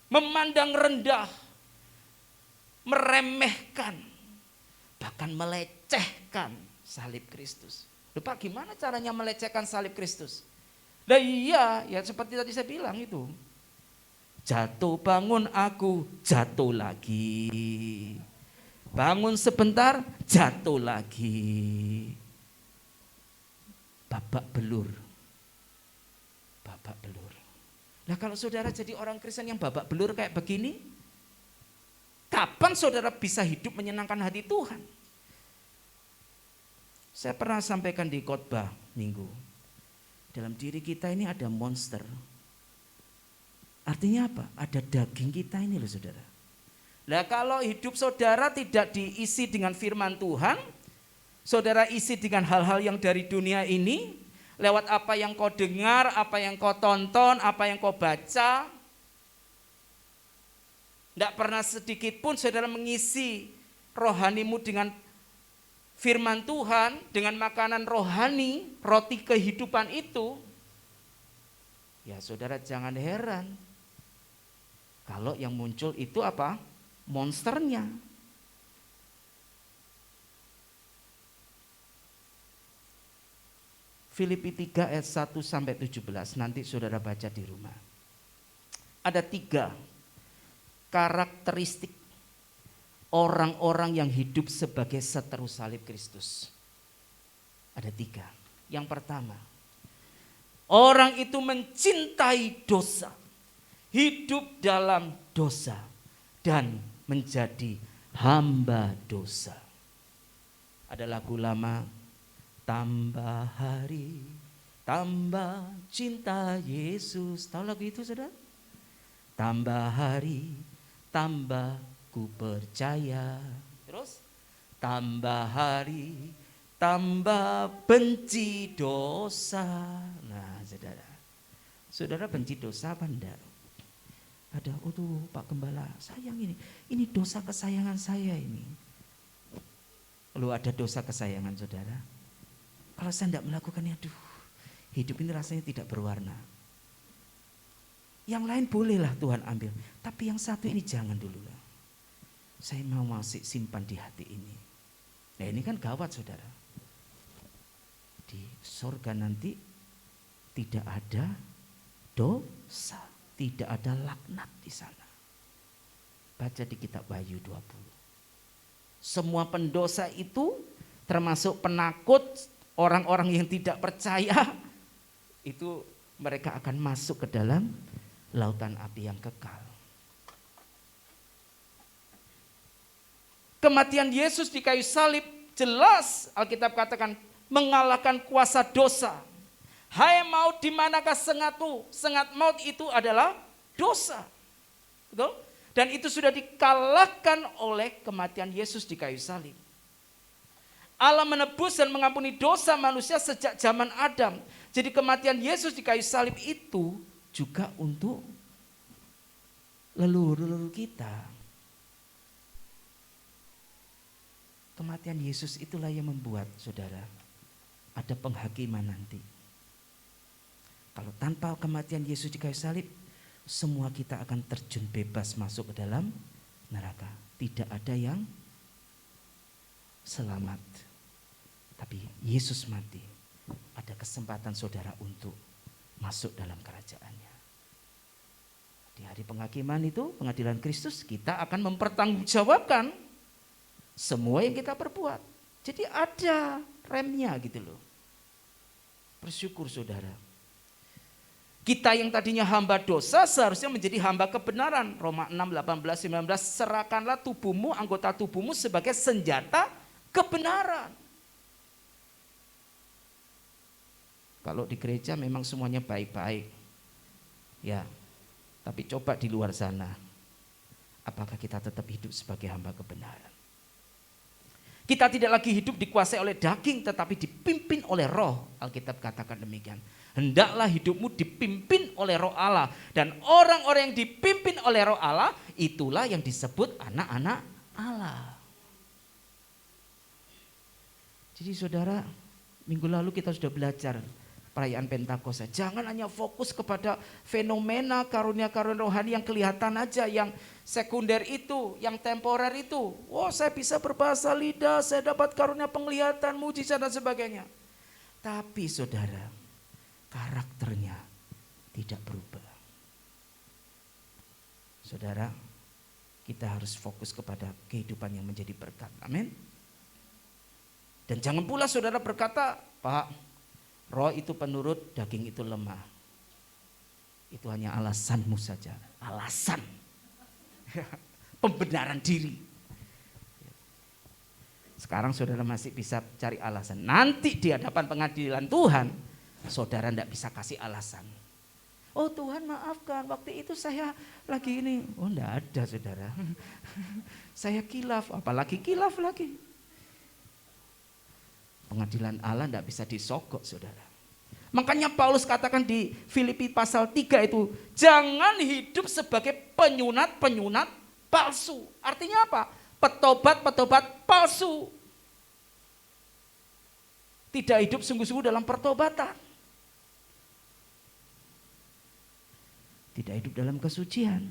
Memandang rendah, meremehkan, bahkan melecehkan salib Kristus. Lupa gimana caranya melecehkan salib Kristus? Nah iya, ya seperti tadi saya bilang itu. Jatuh bangun aku, jatuh lagi. Bangun sebentar, jatuh lagi. Babak belur. Babak belur. Nah kalau saudara jadi orang Kristen yang babak belur kayak begini, kapan saudara bisa hidup menyenangkan hati Tuhan? Saya pernah sampaikan di khotbah minggu. Dalam diri kita ini ada monster. Artinya apa? Ada daging kita ini loh saudara. Nah kalau hidup saudara tidak diisi dengan firman Tuhan, saudara isi dengan hal-hal yang dari dunia ini, lewat apa yang kau dengar, apa yang kau tonton, apa yang kau baca. Tidak pernah sedikit pun saudara mengisi rohanimu dengan firman Tuhan, dengan makanan rohani, roti kehidupan itu. Ya saudara jangan heran. Kalau yang muncul itu apa? Monsternya. Filipi 3 ayat 1 sampai 17, nanti saudara baca di rumah. Ada 3 karakteristik orang-orang yang hidup sebagai seteru salib Kristus. Ada 3. Yang pertama, orang itu mencintai dosa, hidup dalam dosa, dan menjadi hamba dosa. Ada lagu lama, tambah hari, tambah cinta Yesus. Tahu lagu itu saudara? Tambah hari, tambah ku percaya. Terus, tambah hari, tambah benci dosa. Nah saudara, saudara benci dosa apa enggak? Ada, oh tuh Pak Gembala, sayang ini dosa kesayangan saya ini. Lalu ada dosa kesayangan saudara. Kalau saya tidak melakukannya, aduh, hidup ini rasanya tidak berwarna. Yang lain bolehlah Tuhan ambil, tapi yang satu ini jangan dulu lah. Saya mau masih simpan di hati ini. Nah ini kan gawat saudara. Di surga nanti tidak ada dosa. Tidak ada laknat di sana. Baca di kitab Wahyu 20. Semua pendosa itu termasuk penakut, orang-orang yang tidak percaya, itu mereka akan masuk ke dalam lautan api yang kekal. Kematian Yesus di kayu salib jelas Alkitab katakan mengalahkan kuasa dosa. Hai maut, di manakah sengatmu? Sengat maut itu adalah dosa. Betul? Dan itu sudah dikalahkan oleh kematian Yesus di kayu salib. Allah menebus dan mengampuni dosa manusia sejak zaman Adam. Jadi kematian Yesus di kayu salib itu juga untuk leluhur-leluhur kita. Kematian Yesus itulah yang membuat saudara ada penghakiman nanti. Kalau tanpa kematian Yesus di kayu salib, semua kita akan terjun bebas masuk ke dalam neraka. Tidak ada yang selamat. Tapi Yesus mati, ada kesempatan saudara untuk masuk dalam kerajaannya. Di hari penghakiman itu, pengadilan Kristus, kita akan mempertanggungjawabkan semua yang kita perbuat. Jadi ada remnya gitu loh. Bersyukur saudara. Kita yang tadinya hamba dosa seharusnya menjadi hamba kebenaran. Roma 6, 18, 19, serahkanlah tubuhmu, anggota tubuhmu sebagai senjata kebenaran. Kalau di gereja memang semuanya baik-baik. Ya, tapi coba di luar sana. Apakah kita tetap hidup sebagai hamba kebenaran? Kita tidak lagi hidup dikuasai oleh daging tetapi dipimpin oleh roh. Alkitab katakan demikian. Hendaklah hidupmu dipimpin oleh roh Allah. Dan orang-orang yang dipimpin oleh roh Allah itulah yang disebut anak-anak Allah. Jadi saudara, minggu lalu kita sudah belajar perayaan Pentakosta. Jangan hanya fokus kepada fenomena karunia-karunia rohani yang kelihatan aja, yang sekunder itu, yang temporer itu. Oh, saya bisa berbahasa lidah, saya dapat karunia penglihatan, mujizat dan sebagainya. Tapi saudara, karakternya tidak berubah. Saudara, kita harus fokus kepada kehidupan yang menjadi berkat. Amin. Dan jangan pula saudara berkata, Pak, roh itu penurut, daging itu lemah. Itu hanya alasanmu saja. Alasan. Pembenaran diri. Sekarang saudara masih bisa cari alasan. Nanti di hadapan pengadilan Tuhan, saudara tidak bisa kasih alasan. Oh Tuhan maafkan, waktu itu saya lagi ini. Oh tidak ada saudara. Saya kilaf, apalagi kilaf lagi. Pengadilan Allah tidak bisa disogok saudara. Makanya Paulus katakan di Filipi pasal 3 itu, jangan hidup sebagai penyunat-penyunat palsu. Artinya apa? Petobat-petobat palsu. Tidak hidup sungguh-sungguh dalam pertobatan. Tidak hidup dalam kesucian.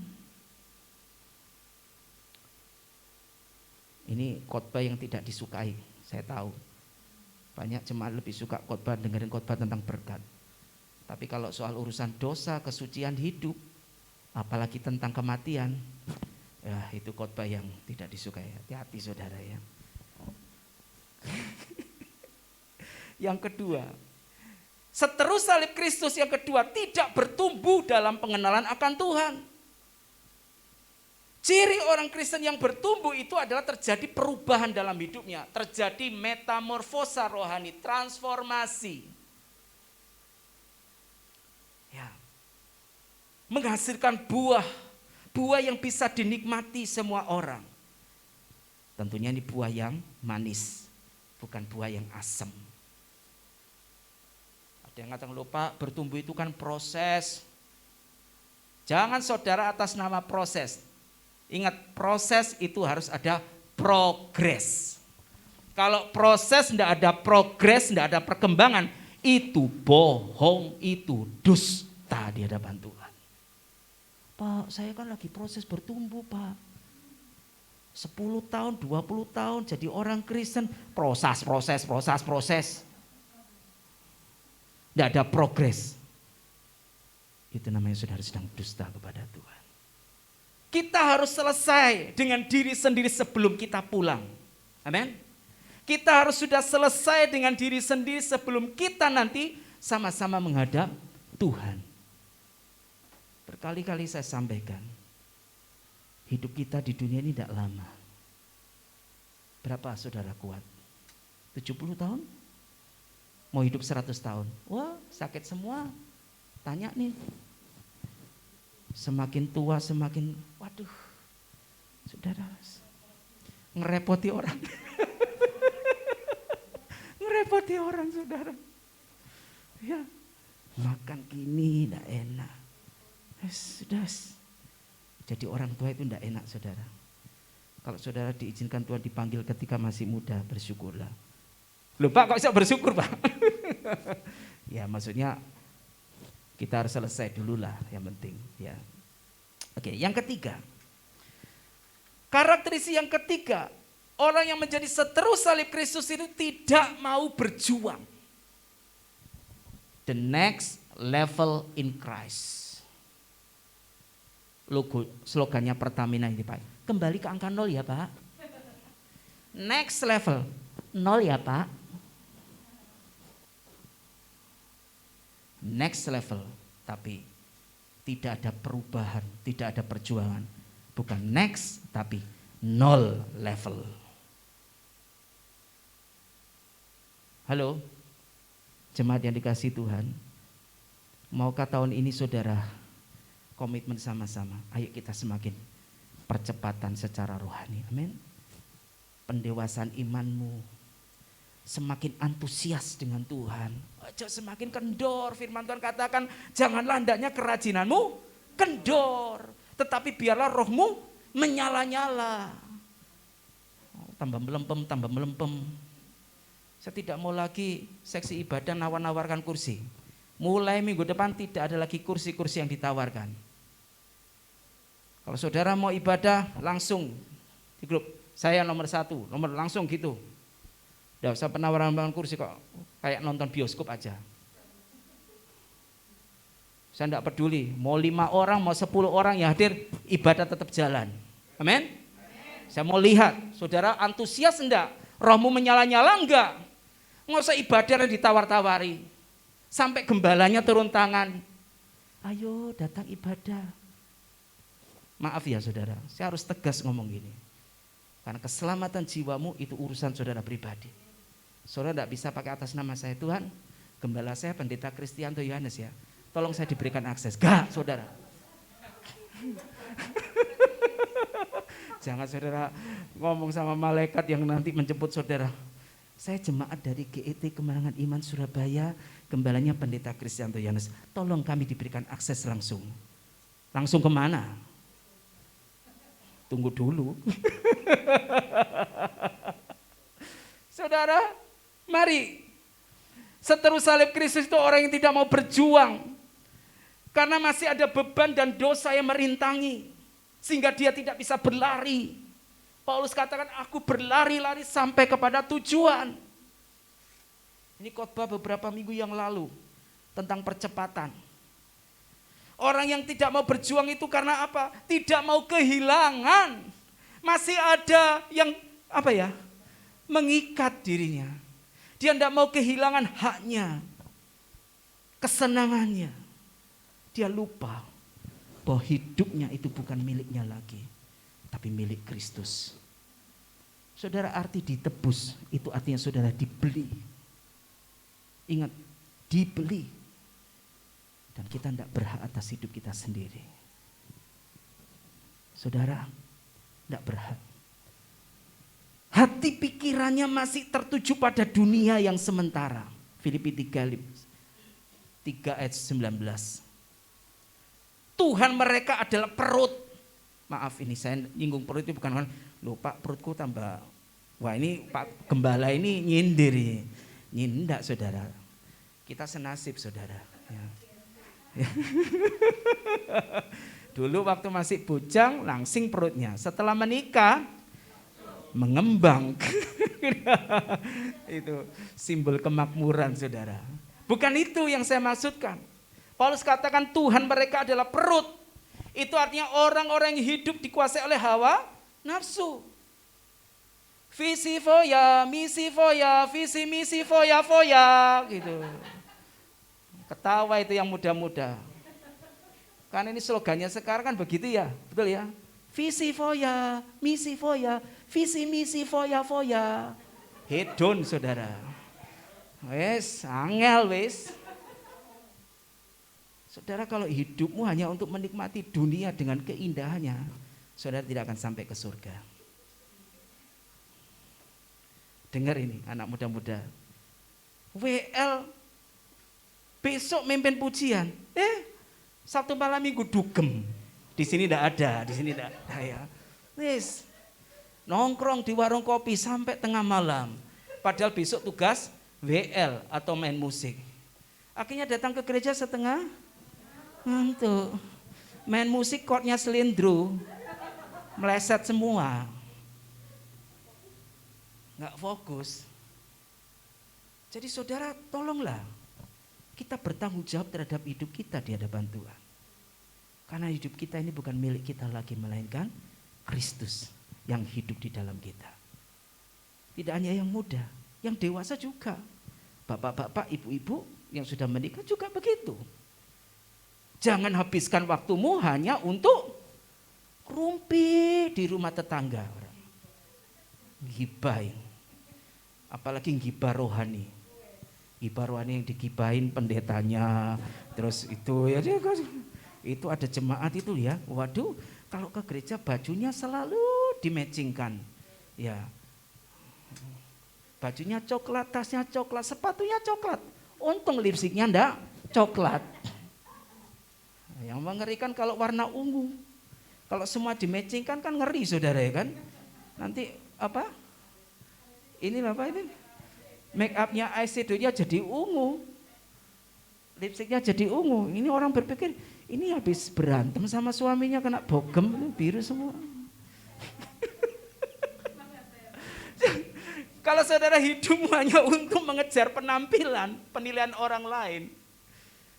Ini khotbah yang tidak disukai, saya tahu. Banyak jemaat lebih suka khotbah, dengerin khotbah tentang berkat. Tapi kalau soal urusan dosa, kesucian hidup, apalagi tentang kematian, ya itu khotbah yang tidak disukai. Hati-hati saudara ya. Yang kedua, seterus salib Kristus yang kedua tidak bertumbuh dalam pengenalan akan Tuhan. Ciri orang Kristen yang bertumbuh itu adalah terjadi perubahan dalam hidupnya. Terjadi metamorfosa rohani, transformasi. Ya. Menghasilkan buah yang bisa dinikmati semua orang. Tentunya ini buah yang manis, bukan buah yang asam. Ada yang katakan, lupa bertumbuh itu kan proses. Jangan saudara atas nama proses. Ingat, proses itu harus ada progres. Kalau proses tidak ada progres, tidak ada perkembangan, itu bohong, itu dusta di hadapan Tuhan. Pak, saya kan lagi proses bertumbuh Pak. 10 tahun, 20 tahun jadi orang Kristen, proses. Tidak ada progres. Itu namanya saudara sedang dusta kepada Tuhan. Kita harus selesai dengan diri sendiri sebelum kita pulang. Amin. Kita harus sudah selesai dengan diri sendiri sebelum kita nanti sama-sama menghadap Tuhan. Berkali-kali saya sampaikan, hidup kita di dunia ini tidak lama. Berapa saudara kuat? 70 tahun? Mau hidup 100 tahun? Wah, sakit semua. Tanya nih. Semakin tua semakin, waduh, saudara, ngerepoti orang. Ngerepoti orang saudara. Ya, makan gini tidak enak. Sudah, jadi orang tua itu tidak enak saudara. Kalau saudara diizinkan Tuhan dipanggil ketika masih muda, bersyukurlah. Loh Pak, kok bisa bersyukur Pak? Ya maksudnya, kita harus selesai dulu lah yang penting ya. Oke, yang ketiga. Karakteristik yang ketiga, orang yang menjadi seteru salib Kristus itu tidak mau berjuang. The next level in Christ. Logo slogannya Pertamina ini Pak. Kembali ke angka 0 ya Pak. Next level 0 ya Pak. Next level tapi tidak ada perubahan, tidak ada perjuangan. Bukan next, tapi nol level. Halo, jemaat yang dikasihi Tuhan, maukah tahun ini saudara komitmen sama-sama? Ayo kita semakin percepatan secara rohani, amin. Pendewasaan imanmu, semakin antusias dengan Tuhan. Aja semakin kendor, firman Tuhan katakan, janganlah hendaknya kerajinanmu kendor, tetapi biarlah rohmu menyala-nyala. Tambah melempem. Saya tidak mau lagi seksi ibadah nawar-nawarkan kursi. Mulai minggu depan tidak ada lagi kursi-kursi yang ditawarkan. Kalau saudara mau ibadah langsung di grup, saya nomor 1, nomor langsung gitu. Tidak usah penawaran kursi kok, kayak nonton bioskop aja. Saya tidak peduli, mau 5 orang, mau 10 orang yang hadir, ibadah tetap jalan. Amin. Saya mau lihat, saudara antusias enggak? Rohmu menyala-nyala enggak? Nggak usah ibadah ditawar-tawari. Sampai gembalanya turun tangan. Ayo datang ibadah. Maaf ya saudara, saya harus tegas ngomong gini. Karena keselamatan jiwamu itu urusan saudara pribadi. Saudara tidak bisa pakai atas nama saya, Tuhan, gembala saya Pendeta Kristianto Yohanes ya. Tolong saya diberikan akses. Gak saudara. Jangan saudara ngomong sama malaikat yang nanti menjemput saudara. Saya jemaat dari GET Kemenangan Iman Surabaya, gembalanya Pendeta Kristianto Yohanes. Tolong kami diberikan akses langsung. Langsung kemana? Tunggu dulu. Saudara, mari. Seteru salib Kristus itu orang yang tidak mau berjuang. Karena masih ada beban dan dosa yang merintangi. Sehingga dia tidak bisa berlari. Paulus katakan, aku berlari-lari sampai kepada tujuan. Ini khotbah beberapa minggu yang lalu tentang percepatan. Orang yang tidak mau berjuang itu karena apa? Tidak mau kehilangan. Masih ada yang mengikat dirinya. Dia tidak mau kehilangan haknya, kesenangannya. Dia lupa bahwa hidupnya itu bukan miliknya lagi, tapi milik Kristus. Saudara, arti ditebus itu artinya saudara dibeli. Ingat, dibeli. Dan kita tidak berhak atas hidup kita sendiri. Saudara, tidak berhak. Hati pikirannya masih tertuju pada dunia yang sementara. Filipi 3 ayat 19. Tuhan mereka adalah perut. Maaf ini saya nyinggung perut itu bukan loh Pak, perutku tambah. Wah ini Pak Gembala ini nyindir. Nyindak saudara. Kita senasib saudara. Ya. Dulu waktu masih bujang langsing perutnya. Setelah menikah mengembang. Itu simbol kemakmuran saudara. Bukan itu yang saya maksudkan. Paulus katakan Tuhan mereka adalah perut. Itu artinya orang-orang yang hidup dikuasai oleh hawa nafsu. Visi foya, misi foya, visi misi foya foya gitu. Ketawa itu yang muda-muda. Kan ini slogannya sekarang kan begitu ya, betul ya? Visi foya, misi foya, visi misi foya foya. Hedon saudara. Wes, angel wes. Saudara, kalau hidupmu hanya untuk menikmati dunia dengan keindahannya, saudara tidak akan sampai ke surga. Dengar ini anak muda-muda. WL besok mimpin pujian. Sabtu malam minggu dugem. Di sini tidak ada, di sini tidak ada ya. Wis nongkrong di warung kopi sampai tengah malam. Padahal besok tugas WL atau main musik. Akhirnya datang ke gereja setengah ngantuk. Main musik chordnya selindro. Meleset semua. Nggak fokus. Jadi saudara tolonglah. Kita bertanggung jawab terhadap hidup kita di hadapan Tuhan. Karena hidup kita ini bukan milik kita lagi, melainkan Kristus yang hidup di dalam kita. Tidak hanya yang muda, yang dewasa juga. Bapak-bapak, ibu-ibu yang sudah menikah juga begitu. Jangan habiskan waktumu hanya untuk rumpi di rumah tetangga. Gibah. Apalagi gibah rohani. Gibah rohani yang digibahin pendetanya. Terus itu ya itu ada jemaat itu ya. Waduh, kalau ke gereja bajunya selalu dimatchingkan. Ya. Bajunya coklat, tasnya coklat, sepatunya coklat. Untung lipstiknya enggak coklat. Yang mengerikan kalau warna ungu. Kalau semua dimatchingkan kan ngeri saudara ya kan. Nanti apa? Ini apa ini? Make upnya eyeshadow-nya jadi ungu. Lipstiknya jadi ungu. Ini orang berpikir ini habis berantem sama suaminya kena bogem biru semua. Kalau saudara hidup hanya untuk mengejar penampilan, penilaian orang lain,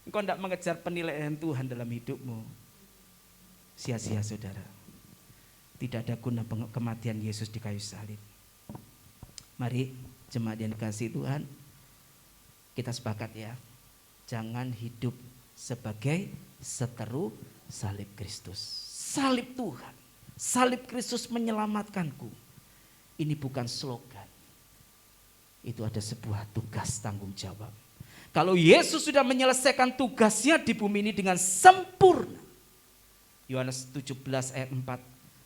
engkau tidak mengejar penilaian Tuhan dalam hidupmu, sia-sia saudara. Tidak ada guna kematian Yesus di kayu salib. Mari jemaat yang dikasihi Tuhan, kita sepakat ya, jangan hidup sebagai seteru salib Kristus. Salib Tuhan, salib Kristus menyelamatkanku. Ini bukan slogan. Itu ada sebuah tugas tanggung jawab. Kalau Yesus sudah menyelesaikan tugasnya di bumi ini dengan sempurna. Yohanes 17 ayat 4.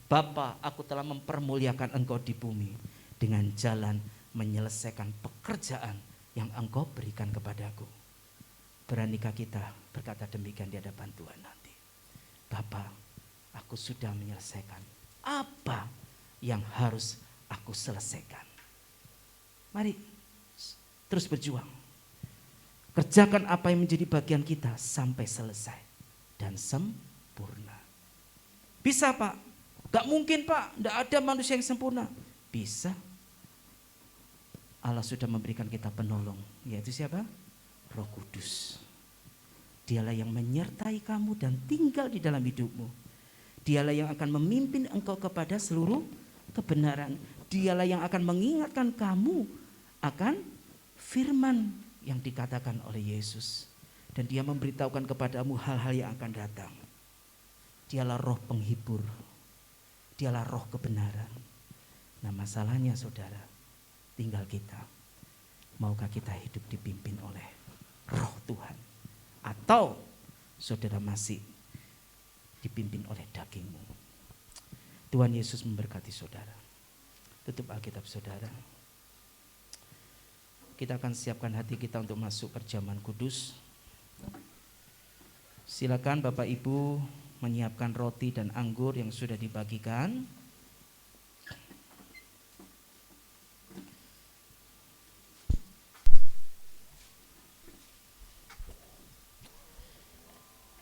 Bapa, aku telah mempermuliakan engkau di bumi dengan jalan menyelesaikan pekerjaan yang engkau berikan kepadaku. Beranikah kita berkata demikian di hadapan Tuhan nanti? Bapa, aku sudah menyelesaikan apa yang harus aku selesaikan. Mari terus berjuang. Kerjakan apa yang menjadi bagian kita sampai selesai dan sempurna. Bisa Pak? Gak mungkin Pak, gak ada manusia yang sempurna. Bisa. Allah sudah memberikan kita penolong, yaitu siapa? Roh Kudus. Dialah yang menyertai kamu dan tinggal di dalam hidupmu. Dialah yang akan memimpin engkau kepada seluruh kebenaran. Dialah yang akan mengingatkan kamu akan firman yang dikatakan oleh Yesus. Dan dia memberitahukan kepadamu hal-hal yang akan datang. Dialah roh penghibur. Dialah roh kebenaran. Nah masalahnya saudara, tinggal kita. Maukah kita hidup dipimpin oleh roh Tuhan? Atau saudara masih dipimpin oleh dagingmu? Tuhan Yesus memberkati saudara. Tutup Alkitab saudara. Kita akan siapkan hati kita untuk masuk perjamuan kudus. Silakan Bapak Ibu menyiapkan roti dan anggur yang sudah dibagikan.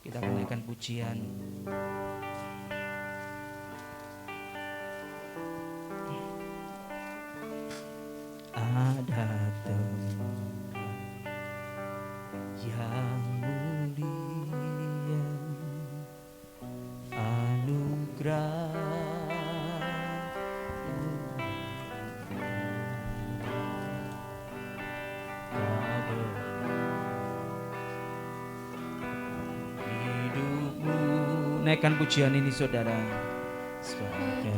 Kita akan naikkan pujian. Ada tempat yang mulia, anugerah hidupmu. Naikkan pujian ini saudara sebagai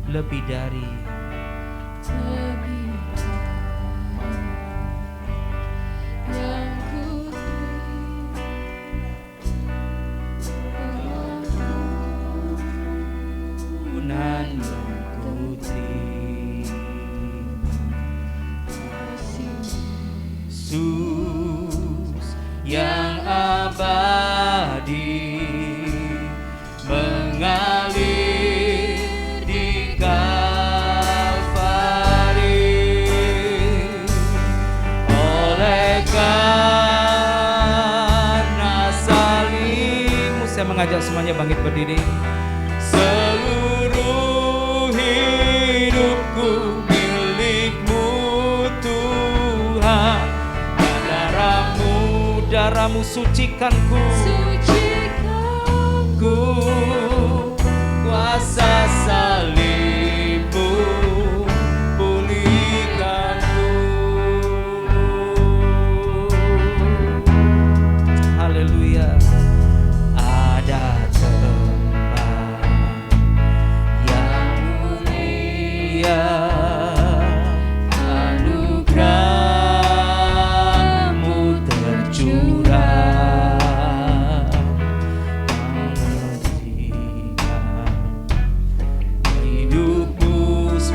lebih dari yang ku gunan yang ku Yesus yang abadi mengalir di Kalvari. Oleh karena salibmu, saya mengajak semuanya bangkit berdiri. Seluruh hidupku milik-Mu Tuhan, darah-Mu sucikanku, kuasa salib-Mu pulihkanku.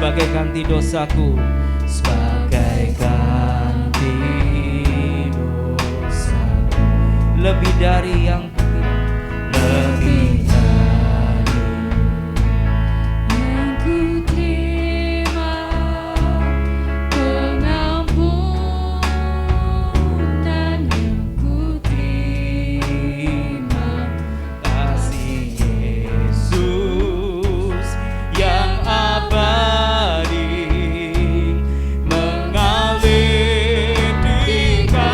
sebagai ganti dosaku, sebagai ganti dosaku. Lebih dari yang lebih dari yang ku terima, pengampunan yang ku terima, kasih Yesus yang abadi mengalir di Kalvari.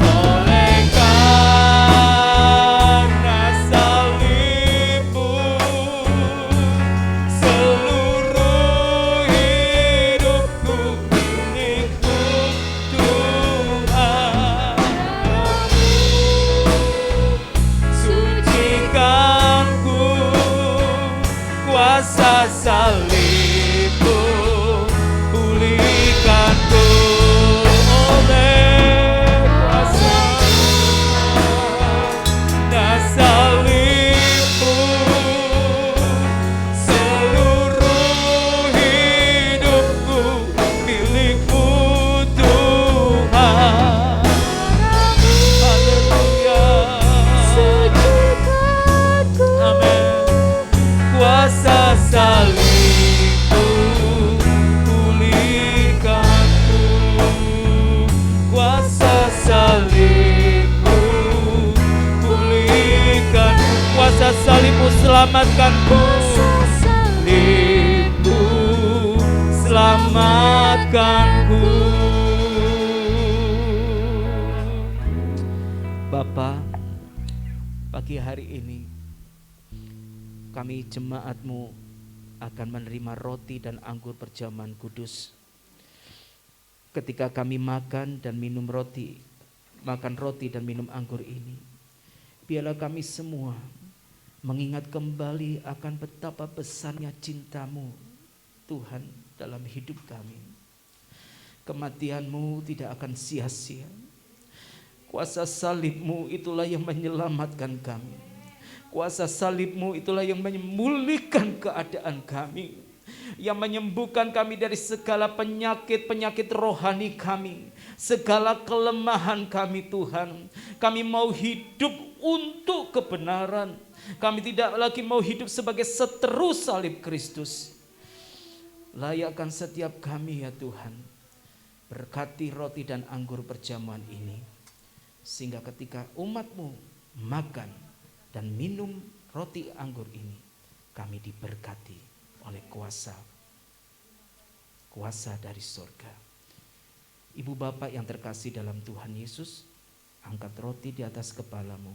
Oleh karena salibmu, seluruh hidupku milikmu Tuhan. Sucikanku, kuasa salibmu, pulihkanku oleh kuasa dan salibmu. Seluruh hidupku milikmu Tuhan. Haleluya. sucikanku, Amin. Kuasa salibmu, pulihkanku. Kuasa salibmu, pulihkanku. Kuasa salibmu, selamatkanku. Salibmu, selamatkanku. Bapa, pagi hari ini kami jemaat-Mu akan menerima roti dan anggur perjamuan kudus. Ketika kami makan dan minum roti, makan roti dan minum anggur ini, biarlah kami semua mengingat kembali akan betapa besarnya cinta-Mu Tuhan dalam hidup kami. Kematian-Mu tidak akan sia-sia. Kuasa salib-Mu itulah yang menyelamatkan kami. Kuasa salib-Mu itulah yang memulihkan keadaan kami, yang menyembuhkan kami dari segala penyakit-penyakit rohani kami, segala kelemahan kami Tuhan. Kami mau hidup untuk kebenaran. Kami tidak lagi mau hidup sebagai seteru salib Kristus. Layakkan setiap kami ya Tuhan. Berkati roti dan anggur perjamuan ini, sehingga ketika umat-Mu makan dan minum roti anggur ini, kami diberkati oleh kuasa dari surga. Ibu bapak yang terkasih dalam Tuhan Yesus, angkat roti di atas kepalamu.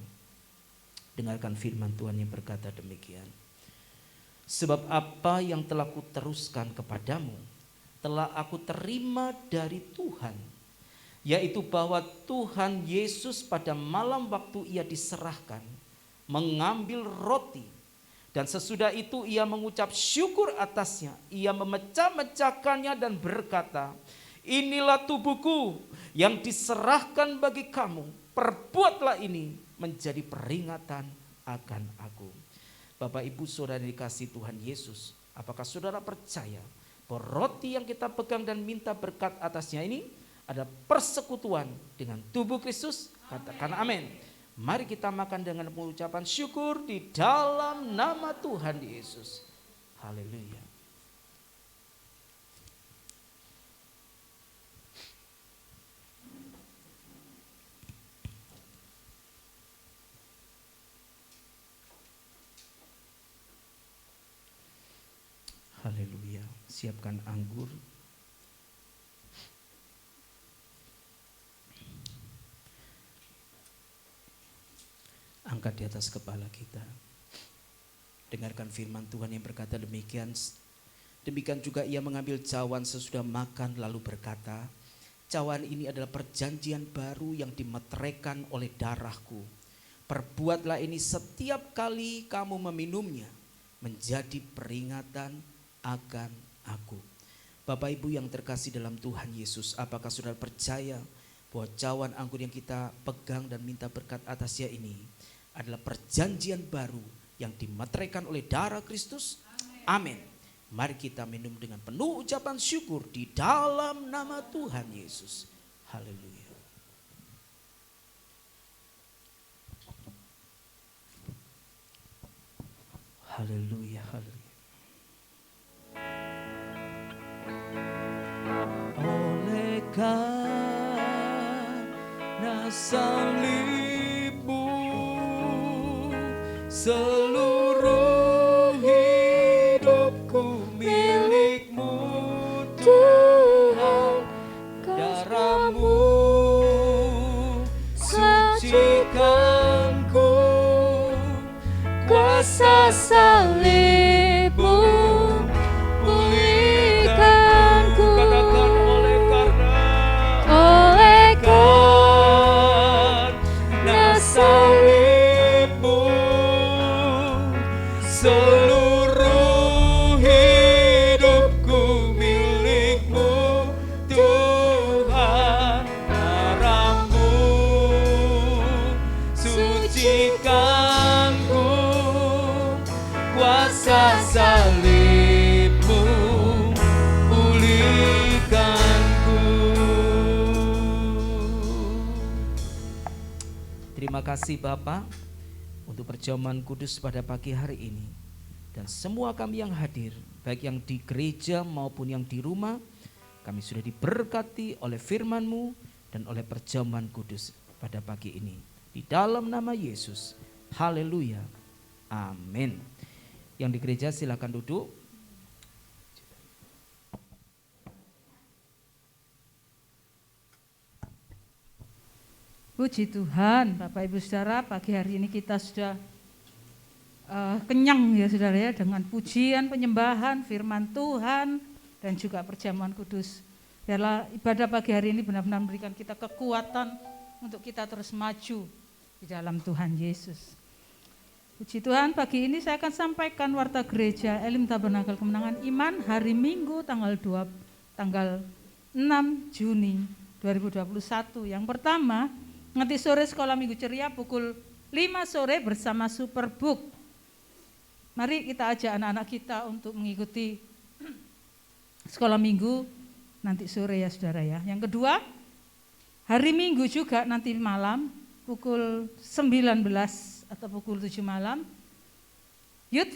Dengarkan firman Tuhan yang berkata demikian. Sebab apa yang telah kuteruskan kepadamu, telah aku terima dari Tuhan, yaitu bahwa Tuhan Yesus pada malam waktu ia diserahkan, mengambil roti, dan sesudah itu ia mengucap syukur atasnya. Ia memecah-mecahkannya dan berkata, inilah tubuhku yang diserahkan bagi kamu. Perbuatlah ini menjadi peringatan akan aku. Bapak ibu saudara dikasih Tuhan Yesus, apakah saudara percaya bahwa roti yang kita pegang dan minta berkat atasnya ini ada persekutuan dengan tubuh Kristus? Katakan amin. Mari kita makan dengan pengucapan syukur di dalam nama Tuhan Yesus. Haleluya. Haleluya. Siapkan anggur. Angkat di atas kepala kita. Dengarkan firman Tuhan yang berkata demikian. Demikian juga ia mengambil cawan sesudah makan lalu berkata, cawan ini adalah perjanjian baru yang dimeteraikan oleh darahku. Perbuatlah ini setiap kali kamu meminumnya, menjadi peringatan akan aku. Bapak ibu yang terkasih dalam Tuhan Yesus, apakah saudara percaya bahwa cawan anggur yang kita pegang dan minta berkat atasnya ini adalah perjanjian baru yang dimeteraikan oleh darah Kristus. Amin. Mari kita minum dengan penuh ucapan syukur di dalam nama Tuhan Yesus. Haleluya. Haleluya, haleluya. Oleh karena salibmu, seluruh hidupku milikmu Tuhan. Darahmu sucikanku, kuasa salibmu pulihkanku. Katakan oleh karena salibmu, seluruh hidupku milikmu Tuhan. Darahmu sucikanku, kuasa salibmu pulihkanku. Terima kasih Bapa untuk perjamuan kudus pada pagi hari ini. Dan semua kami yang hadir, baik yang di gereja maupun yang di rumah, kami sudah diberkati oleh firman-Mu dan oleh perjamuan kudus pada pagi ini. Di dalam nama Yesus, haleluya, amin. Yang di gereja silakan duduk. Puji Tuhan, Bapak Ibu Saudara, pagi hari ini kita sudah kenyang ya saudara ya, dengan pujian, penyembahan, firman Tuhan, dan juga perjamuan kudus. Biarlah ibadah pagi hari ini benar-benar memberikan kita kekuatan untuk kita terus maju di dalam Tuhan Yesus. Puji Tuhan, pagi ini saya akan sampaikan warta gereja Elim Tabernakel Kemenangan Iman hari Minggu tanggal 6 Juni 2021. Yang pertama, nanti sore sekolah minggu ceria pukul 5 sore bersama Superbook. Mari kita ajak anak-anak kita untuk mengikuti sekolah minggu nanti sore ya saudara ya. Yang kedua, hari Minggu juga nanti malam pukul 19 atau pukul 7 malam, Youth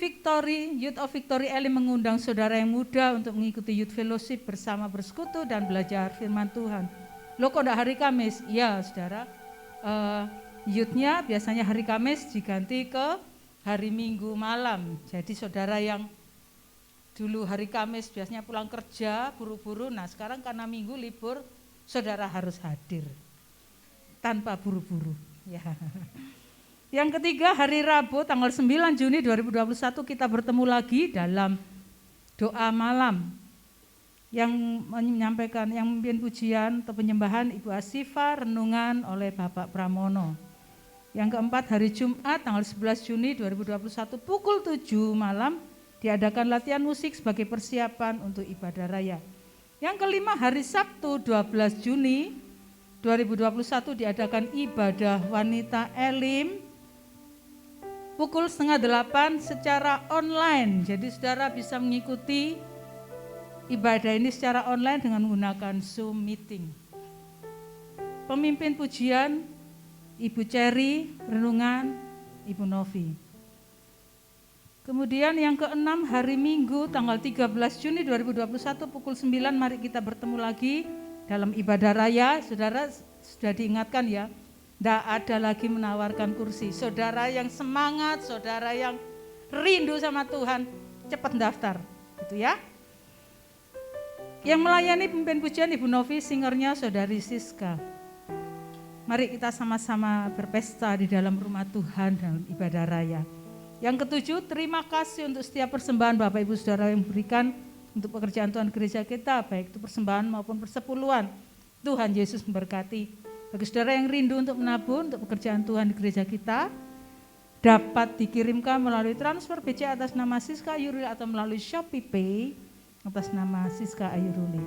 of Victory Elim mengundang saudara yang muda untuk mengikuti Youth Fellowship bersama bersekutu dan belajar firman Tuhan. Loh kok enggak hari Kamis? Ya saudara, youth-nya biasanya hari Kamis diganti ke hari Minggu malam. Jadi saudara yang dulu hari Kamis biasanya pulang kerja buru-buru, nah sekarang karena Minggu libur, saudara harus hadir tanpa buru-buru. Ya. Yang ketiga, hari Rabu tanggal 9 Juni 2021 kita bertemu lagi dalam doa malam. Yang menyampaikan, yang memimpin pujian atau penyembahan Ibu Asifa, renungan oleh Bapak Pramono. Yang keempat, hari Jumat tanggal 11 Juni 2021 pukul 7 malam diadakan latihan musik sebagai persiapan untuk ibadah raya. Yang kelima, hari Sabtu 12 Juni 2021 diadakan ibadah wanita Elim pukul 7:30 secara online. Jadi saudara bisa mengikuti ibadah ini secara online dengan menggunakan Zoom meeting. Pemimpin pujian Ibu Cherry, renungan Ibu Novi. Kemudian yang keenam, hari Minggu tanggal 13 Juni 2021 pukul 9 mari kita bertemu lagi dalam ibadah raya. Saudara sudah diingatkan ya, tidak ada lagi menawarkan kursi. Saudara yang semangat, saudara yang rindu sama Tuhan, cepat daftar, gitu ya. Yang melayani pemimpin pujian Ibu Novi, singernya Saudari Siska. Mari kita sama-sama berpesta di dalam rumah Tuhan dalam ibadah raya. Yang ketujuh, terima kasih untuk setiap persembahan Bapak Ibu Saudara yang berikan untuk pekerjaan Tuhan gereja kita, baik itu persembahan maupun persepuluhan. Tuhan Yesus memberkati. Bagi saudara yang rindu untuk menabur untuk pekerjaan Tuhan di gereja kita, dapat dikirimkan melalui transfer BCA atas nama Siska Ayuruli atau melalui Shopee Pay atas nama Siska Ayuruli.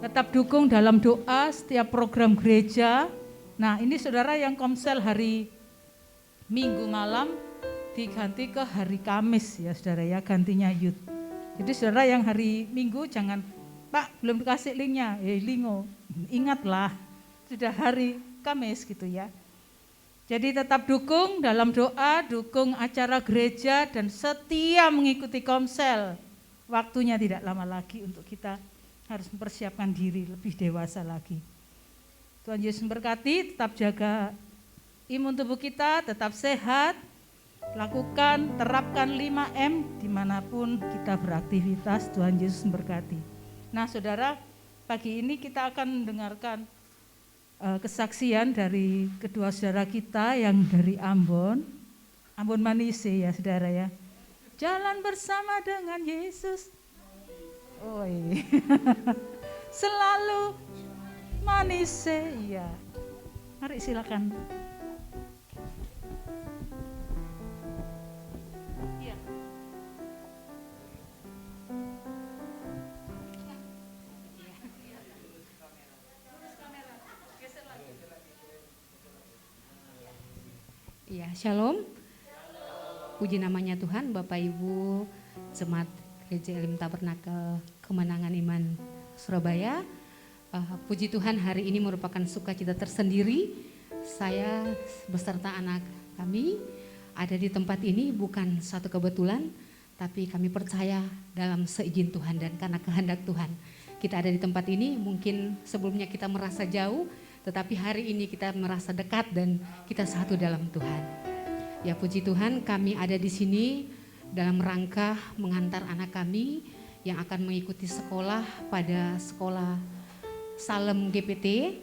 Tetap dukung dalam doa setiap program gereja. Nah, ini saudara yang komsel hari Minggu malam diganti ke hari Kamis ya saudara ya, gantinya youth. Jadi saudara yang hari Minggu jangan, Pak belum dikasih linknya, lingo, ingatlah sudah hari Kamis gitu ya. Jadi tetap dukung dalam doa, dukung acara gereja dan setia mengikuti komsel. Waktunya tidak lama lagi untuk kita harus mempersiapkan diri lebih dewasa lagi. Tuhan Yesus memberkati, tetap jaga imun tubuh kita, tetap sehat, lakukan, terapkan 5M dimanapun kita beraktivitas. Tuhan Yesus memberkati. Nah saudara, pagi ini kita akan mendengarkan kesaksian dari kedua saudara kita yang dari Ambon Manise ya saudara ya. Jalan bersama dengan Yesus. Oh iya. Selalu Manise ya. Mari silakan. Ya, shalom. Puji namanya Tuhan, Bapak Ibu Jemaat Gereja Elim Tabernakel Kemenangan Iman Surabaya. Puji Tuhan, hari ini merupakan sukacita tersendiri. Saya beserta anak kami ada di tempat ini bukan satu kebetulan, tapi kami percaya dalam seizin Tuhan dan karena kehendak Tuhan. Kita ada di tempat ini, mungkin sebelumnya kita merasa jauh, tetapi hari ini kita merasa dekat dan kita satu dalam Tuhan. Ya puji Tuhan, kami ada di sini dalam rangka menghantar anak kami yang akan mengikuti sekolah pada sekolah Salem GPT.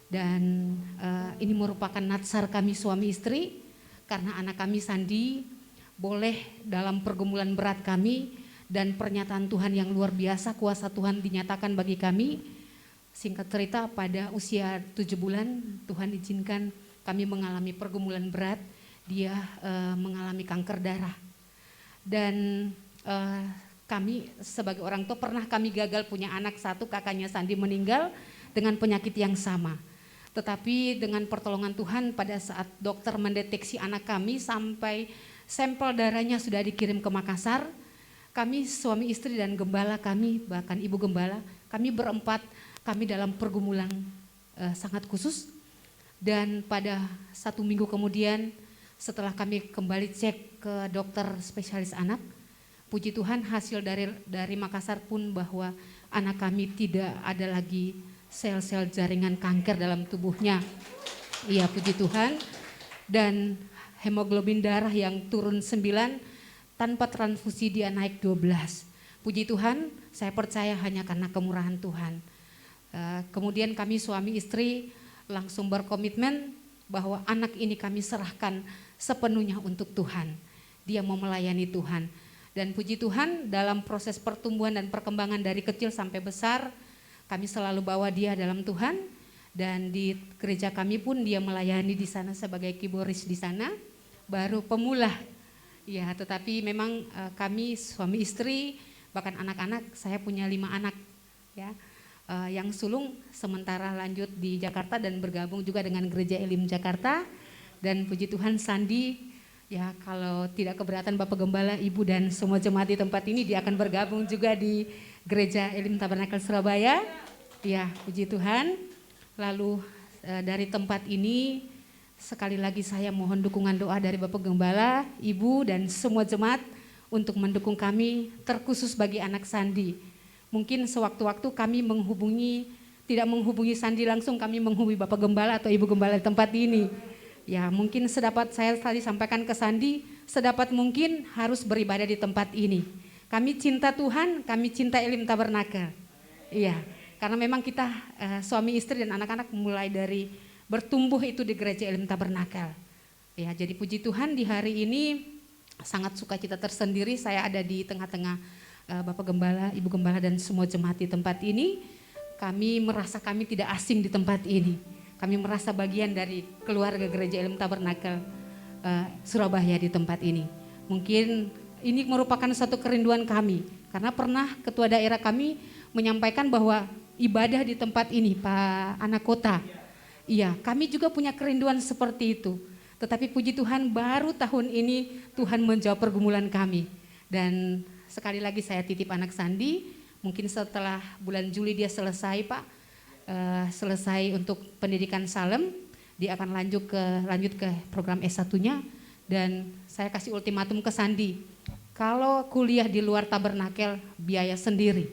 Dan ini merupakan natsar kami suami istri karena anak kami Sandi boleh dalam pergumulan berat kami dan pernyataan Tuhan yang luar biasa, kuasa Tuhan dinyatakan bagi kami. Singkat cerita, pada usia 7 bulan Tuhan izinkan kami mengalami pergumulan berat. Dia mengalami kanker darah. Dan kami sebagai orang tua pernah kami gagal punya anak satu, kakaknya Sandi meninggal dengan penyakit yang sama. Tetapi dengan pertolongan Tuhan pada saat dokter mendeteksi anak kami sampai sampel darahnya sudah dikirim ke Makassar, kami suami istri dan gembala kami, bahkan ibu gembala, kami berempat, kami dalam pergumulan sangat khusus. Dan pada 1 minggu kemudian setelah kami kembali cek ke dokter spesialis anak, puji Tuhan hasil dari Makassar pun bahwa anak kami tidak ada lagi sel-sel jaringan kanker dalam tubuhnya. Iya puji Tuhan. Dan hemoglobin darah yang turun 9, tanpa transfusi dia naik 12. Puji Tuhan, saya percaya hanya karena kemurahan Tuhan. Kemudian kami suami istri langsung berkomitmen bahwa anak ini kami serahkan sepenuhnya untuk Tuhan. Dia mau melayani Tuhan. Dan puji Tuhan dalam proses pertumbuhan dan perkembangan dari kecil sampai besar, kami selalu bawa dia dalam Tuhan. Dan di gereja kami pun dia melayani di sana sebagai keyboardis di sana, baru pemula. Ya, tetapi memang kami suami istri, bahkan anak-anak, saya punya 5 anak ya. Yang sulung sementara lanjut di Jakarta dan bergabung juga dengan Gereja Elim Jakarta. Dan puji Tuhan Sandi, ya kalau tidak keberatan Bapak Gembala, Ibu dan semua jemaat di tempat ini, dia akan bergabung juga di Gereja Elim Tabernakel Surabaya. Ya puji Tuhan. Lalu dari tempat ini sekali lagi saya mohon dukungan doa dari Bapak Gembala, Ibu dan semua jemaat untuk mendukung kami, terkhusus bagi anak Sandi. Mungkin sewaktu-waktu kami tidak menghubungi Sandi langsung, kami menghubungi Bapak Gembala atau Ibu Gembala di tempat ini. Ya mungkin sedapat saya tadi sampaikan ke Sandi, sedapat mungkin harus beribadah di tempat ini. Kami cinta Tuhan, kami cinta Elim Tabernakel. Iya, karena memang kita suami istri dan anak-anak mulai dari bertumbuh itu di Gereja Elim Tabernakel. Ya, jadi puji Tuhan di hari ini sangat sukacita tersendiri saya ada di tengah-tengah Bapak Gembala, Ibu Gembala dan semua jemaat di tempat ini. Kami merasa kami tidak asing di tempat ini. Kami merasa bagian dari keluarga Gereja Elim Tabernakel Surabaya di tempat ini. Mungkin ini merupakan satu kerinduan kami. Karena pernah ketua daerah kami menyampaikan bahwa ibadah di tempat ini, Pak Anak Kota. Iya, kami juga punya kerinduan seperti itu. Tetapi puji Tuhan baru tahun ini Tuhan menjawab pergumulan kami. Dan sekali lagi saya titip anak Sandi, mungkin setelah bulan Juli dia selesai Pak, selesai untuk pendidikan Salem, dia akan lanjut ke program S1-nya. Dan saya kasih ultimatum ke Sandi, kalau kuliah di luar Tabernakel biaya sendiri.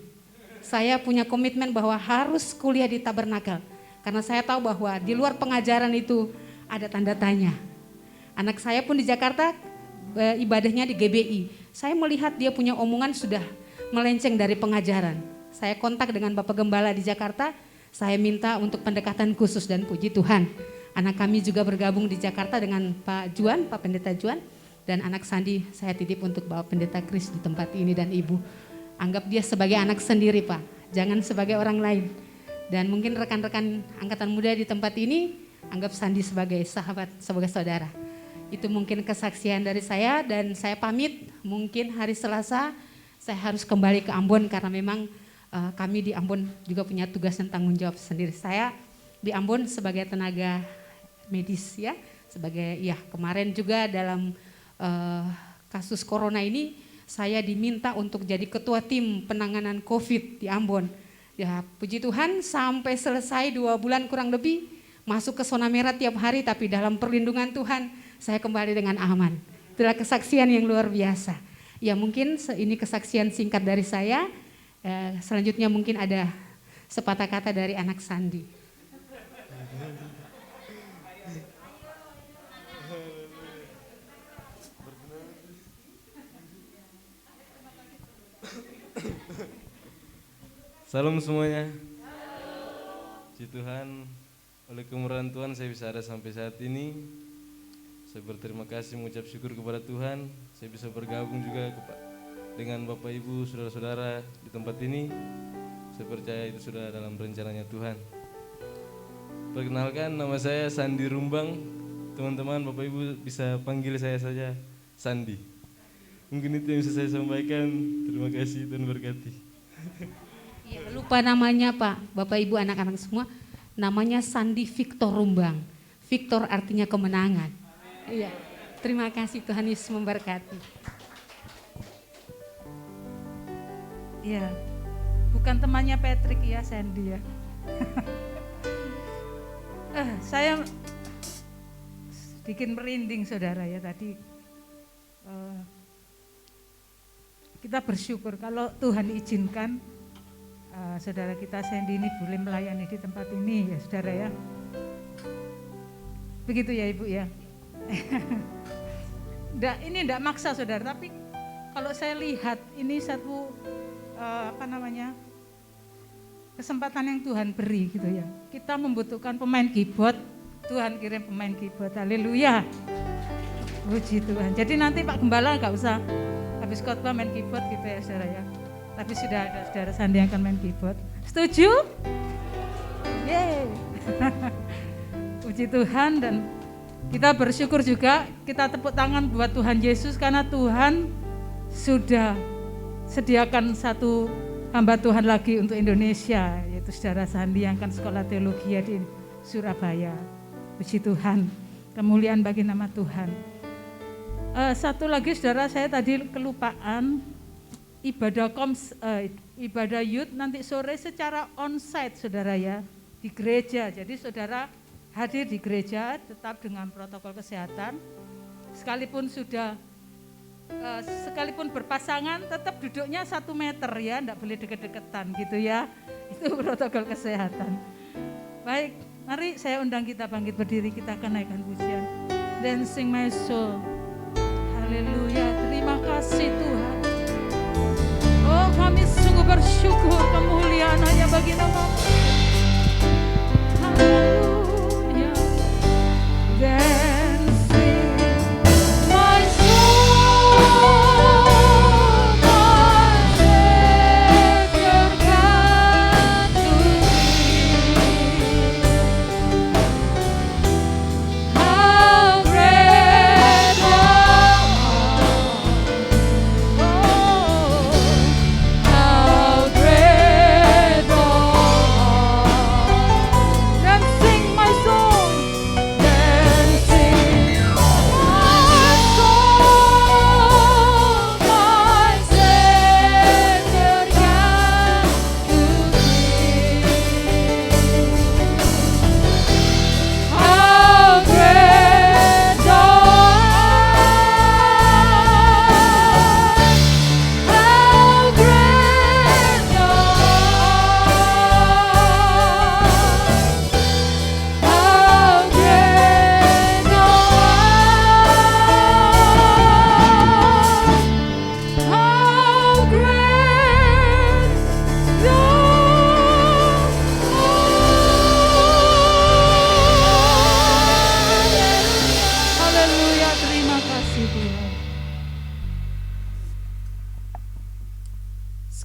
Saya punya komitmen bahwa harus kuliah di Tabernakel, karena saya tahu bahwa di luar pengajaran itu ada tanda tanya. Anak saya pun di Jakarta ibadahnya di GBI. Saya melihat dia punya omongan sudah melenceng dari pengajaran. Saya kontak dengan Bapak Gembala di Jakarta, saya minta untuk pendekatan khusus dan puji Tuhan. Anak kami juga bergabung di Jakarta dengan Pak Juan, Pak Pendeta Juan, dan anak Sandi saya titip untuk Bapak Pendeta Kris di tempat ini dan Ibu. Anggap dia sebagai anak sendiri Pak, jangan sebagai orang lain. Dan mungkin rekan-rekan angkatan muda di tempat ini, anggap Sandi sebagai sahabat, sebagai saudara. Itu mungkin kesaksian dari saya dan saya pamit, mungkin hari Selasa saya harus kembali ke Ambon karena memang kami di Ambon juga punya tugas dan tanggung jawab sendiri. Saya di Ambon sebagai tenaga medis ya, sebagai kemarin juga dalam kasus corona ini saya diminta untuk jadi ketua tim penanganan COVID di Ambon. Ya puji Tuhan sampai selesai 2 bulan kurang lebih masuk ke zona merah tiap hari, tapi dalam perlindungan Tuhan saya kembali dengan aman. Itulah kesaksian yang luar biasa. Ya mungkin ini kesaksian singkat dari saya. Selanjutnya mungkin ada sepatah kata dari anak Sandi. Salam semuanya. Puji Tuhan, oleh kemurahan Tuhan saya bisa ada sampai saat ini. Saya berterima kasih, mengucap syukur kepada Tuhan. Saya bisa bergabung juga dengan Bapak Ibu, saudara-saudara di tempat ini. Saya percaya itu sudah dalam rencananya Tuhan. Perkenalkan, nama saya Sandi Rumbang. Teman-teman, Bapak Ibu bisa panggil saya saja Sandi. Mungkin itu yang bisa saya sampaikan. Terima kasih, Tuhan berkati. Ya, lupa namanya Pak, Bapak Ibu anak-anak semua, namanya Sandi Victor Rumbang. Victor artinya kemenangan. Iya, terima kasih, Tuhan Yesus memberkati. Iya, bukan temannya Patrick ya, Sandy ya. Saya bikin merinding saudara ya tadi. Kita bersyukur kalau Tuhan izinkan saudara kita Sandy ini boleh melayani di tempat ini ya saudara ya. Begitu ya Ibu ya. Ini enggak maksa saudara, tapi kalau saya lihat ini satu kesempatan yang Tuhan beri gitu ya. Kita membutuhkan pemain keyboard, Tuhan kirim pemain keyboard, haleluya. Puji Tuhan. Jadi nanti Pak Gembala gak usah habis khotbah main keyboard gitu ya saudara ya. Tapi sudah ada saudara Sandi yang akan main keyboard. Setuju? Yeay. Puji Tuhan, dan kita bersyukur juga, kita tepuk tangan buat Tuhan Yesus karena Tuhan sudah sediakan satu hamba Tuhan lagi untuk Indonesia, yaitu saudara Sandi yang akan sekolah teologi di Surabaya. Puji Tuhan, kemuliaan bagi nama Tuhan. Satu lagi saudara, saya tadi kelupaan ibadah youth nanti sore secara onsite saudara ya, di gereja. Jadi saudara hadir di gereja tetap dengan protokol kesehatan, sekalipun berpasangan tetap duduknya 1 meter ya, enggak boleh deket-deketan gitu ya. Itu protokol kesehatan. Baik, mari saya undang kita bangkit berdiri, kita akan naikkan pujian. Dancing my soul. Haleluya, terima kasih Tuhan. Oh, kami sungguh bersyukur, kemuliaan hanya bagi nama-Mu. Haleluya. Dancing my soul. Dancing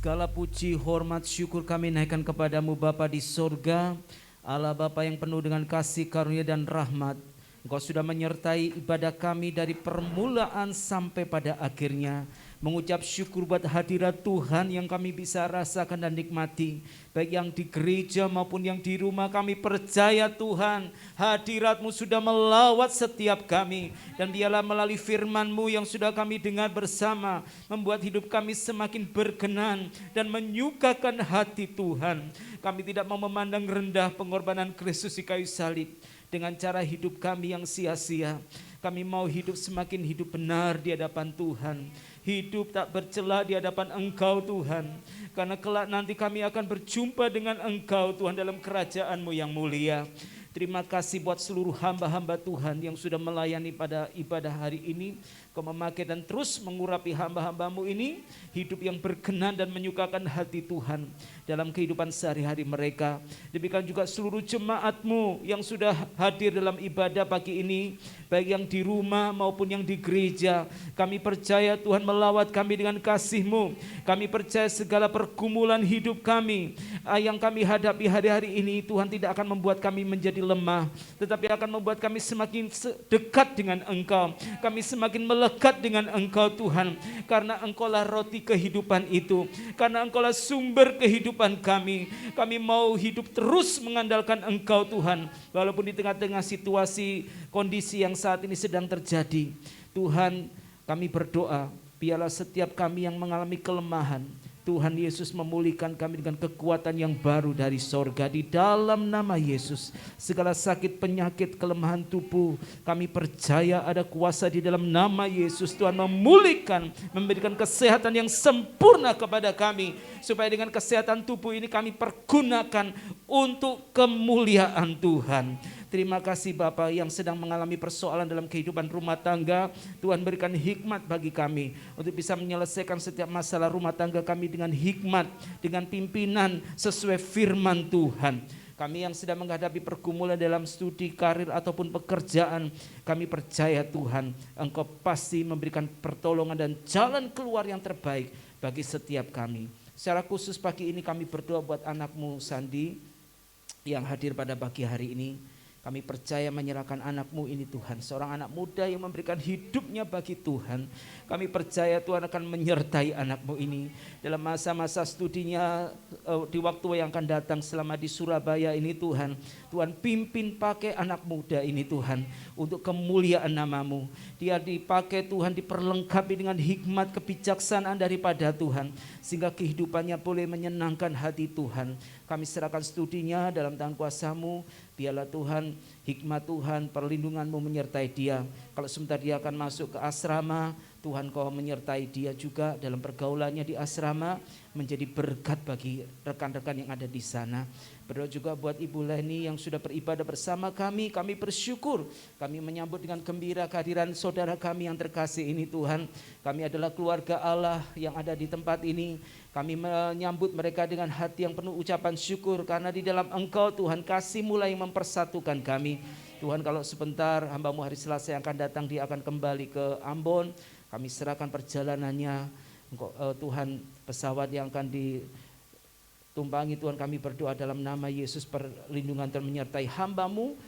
Segala puji, hormat, syukur kami naikkan kepadamu Bapa di sorga, Allah Bapa yang penuh dengan kasih, karunia dan rahmat. Engkau sudah menyertai ibadah kami dari permulaan sampai pada akhirnya. Mengucap syukur buat hadirat Tuhan yang kami bisa rasakan dan nikmati. Baik yang di gereja maupun yang di rumah, kami percaya Tuhan hadirat-Mu sudah melawat setiap kami. Dan biarlah melalui firman-Mu yang sudah kami dengar bersama, membuat hidup kami semakin berkenan dan menyukakan hati Tuhan. Kami tidak mau memandang rendah pengorbanan Kristus di kayu salib dengan cara hidup kami yang sia-sia. Kami mau hidup semakin hidup benar di hadapan Tuhan. Hidup tak bercela di hadapan Engkau Tuhan. Karena kelak nanti kami akan berjumpa dengan Engkau Tuhan dalam kerajaan-Mu yang mulia. Terima kasih buat seluruh hamba-hamba Tuhan yang sudah melayani pada ibadah hari ini. Kau memakai dan terus mengurapi hamba-hamba-Mu ini, hidup yang berkenan dan menyukakan hati Tuhan dalam kehidupan sehari-hari mereka. Demikian juga seluruh jemaat-Mu yang sudah hadir dalam ibadah pagi ini, baik yang di rumah maupun yang di gereja. Kami percaya Tuhan melawat kami dengan kasih-Mu. Kami percaya segala pergumulan hidup kami yang kami hadapi hari-hari ini, Tuhan tidak akan membuat kami menjadi lemah, tetapi akan membuat kami semakin dekat dengan Engkau. Kami semakin melekat dengan Engkau Tuhan, karena Engkaulah roti kehidupan itu, karena Engkaulah sumber kehidupan kami. Kami mau hidup terus mengandalkan Engkau Tuhan, walaupun di tengah-tengah situasi kondisi yang saat ini sedang terjadi. Tuhan, kami berdoa, biarlah setiap kami yang mengalami kelemahan, Tuhan Yesus memulihkan kami dengan kekuatan yang baru dari sorga di dalam nama Yesus. Segala sakit, penyakit, kelemahan tubuh, kami percaya ada kuasa di dalam nama Yesus. Tuhan memulihkan, memberikan kesehatan yang sempurna kepada kami, supaya dengan kesehatan tubuh ini kami pergunakan untuk kemuliaan Tuhan. Terima kasih Bapak yang sedang mengalami persoalan dalam kehidupan rumah tangga. Tuhan berikan hikmat bagi kami untuk bisa menyelesaikan setiap masalah rumah tangga kami dengan hikmat, dengan pimpinan sesuai firman Tuhan. Kami yang sedang menghadapi pergumulan dalam studi, karir ataupun pekerjaan, kami percaya Tuhan Engkau pasti memberikan pertolongan dan jalan keluar yang terbaik bagi setiap kami. Secara khusus pagi ini kami berdoa buat anakmu Sandi yang hadir pada pagi hari ini. Kami percaya menyerahkan anakmu ini Tuhan, seorang anak muda yang memberikan hidupnya bagi Tuhan. Kami percaya Tuhan akan menyertai anakmu ini dalam masa-masa studinya di waktu yang akan datang selama di Surabaya ini Tuhan. Tuhan pimpin pakai anak muda ini Tuhan untuk kemuliaan nama-Mu. Dia dipakai Tuhan, diperlengkapi dengan hikmat kebijaksanaan daripada Tuhan, sehingga kehidupannya boleh menyenangkan hati Tuhan. Kami serahkan studinya dalam tangan kuasa-Mu. Biarlah Tuhan, hikmat Tuhan, perlindungan-Mu menyertai dia. Kalau sebentar dia akan masuk ke asrama, Tuhan Kau menyertai dia juga dalam pergaulannya di asrama, menjadi berkat bagi rekan-rekan yang ada di sana. Berdoa juga buat Ibu Leni yang sudah beribadah bersama kami. Kami bersyukur, kami menyambut dengan gembira kehadiran saudara kami yang terkasih ini Tuhan. Kami adalah keluarga Allah yang ada di tempat ini. Kami menyambut mereka dengan hati yang penuh ucapan syukur, karena di dalam Engkau Tuhan kasih mulai mempersatukan kami. Tuhan, kalau sebentar hamba-Mu hari Selasa yang akan datang dia akan kembali ke Ambon, kami serahkan perjalanannya. Engkau, Tuhan, pesawat yang akan ditumpangi Tuhan, kami berdoa dalam nama Yesus, perlindungan Tuhan menyertai hamba-Mu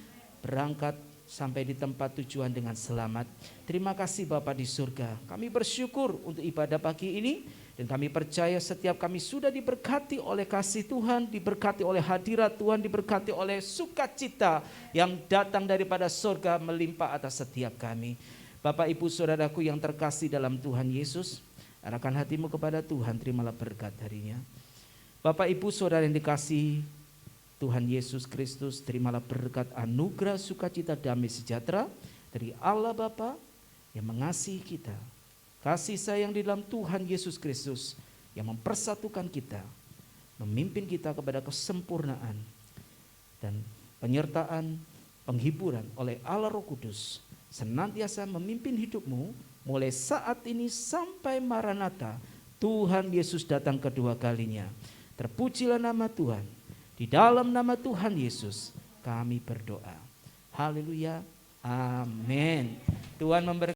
berangkat sampai di tempat tujuan dengan selamat. Terima kasih Bapa di surga. Kami bersyukur untuk ibadah pagi ini, dan kami percaya setiap kami sudah diberkati oleh kasih Tuhan, diberkati oleh hadirat Tuhan, diberkati oleh sukacita yang datang daripada surga melimpah atas setiap kami. Bapak Ibu saudaraku yang terkasih dalam Tuhan Yesus, arahkan hatimu kepada Tuhan, terimalah berkat darinya. Bapak Ibu saudara yang dikasihi Tuhan Yesus Kristus, terimalah berkat anugerah sukacita damai sejahtera dari Allah Bapa yang mengasihi kita. Kasih sayang di dalam Tuhan Yesus Kristus yang mempersatukan kita, memimpin kita kepada kesempurnaan dan penyertaan, penghiburan oleh Allah Roh Kudus, senantiasa memimpin hidupmu mulai saat ini sampai Maranatha, Tuhan Yesus datang kedua kalinya. Terpujilah nama Tuhan. Di dalam nama Tuhan Yesus kami berdoa. Haleluya. Amin. Tuhan memberkati.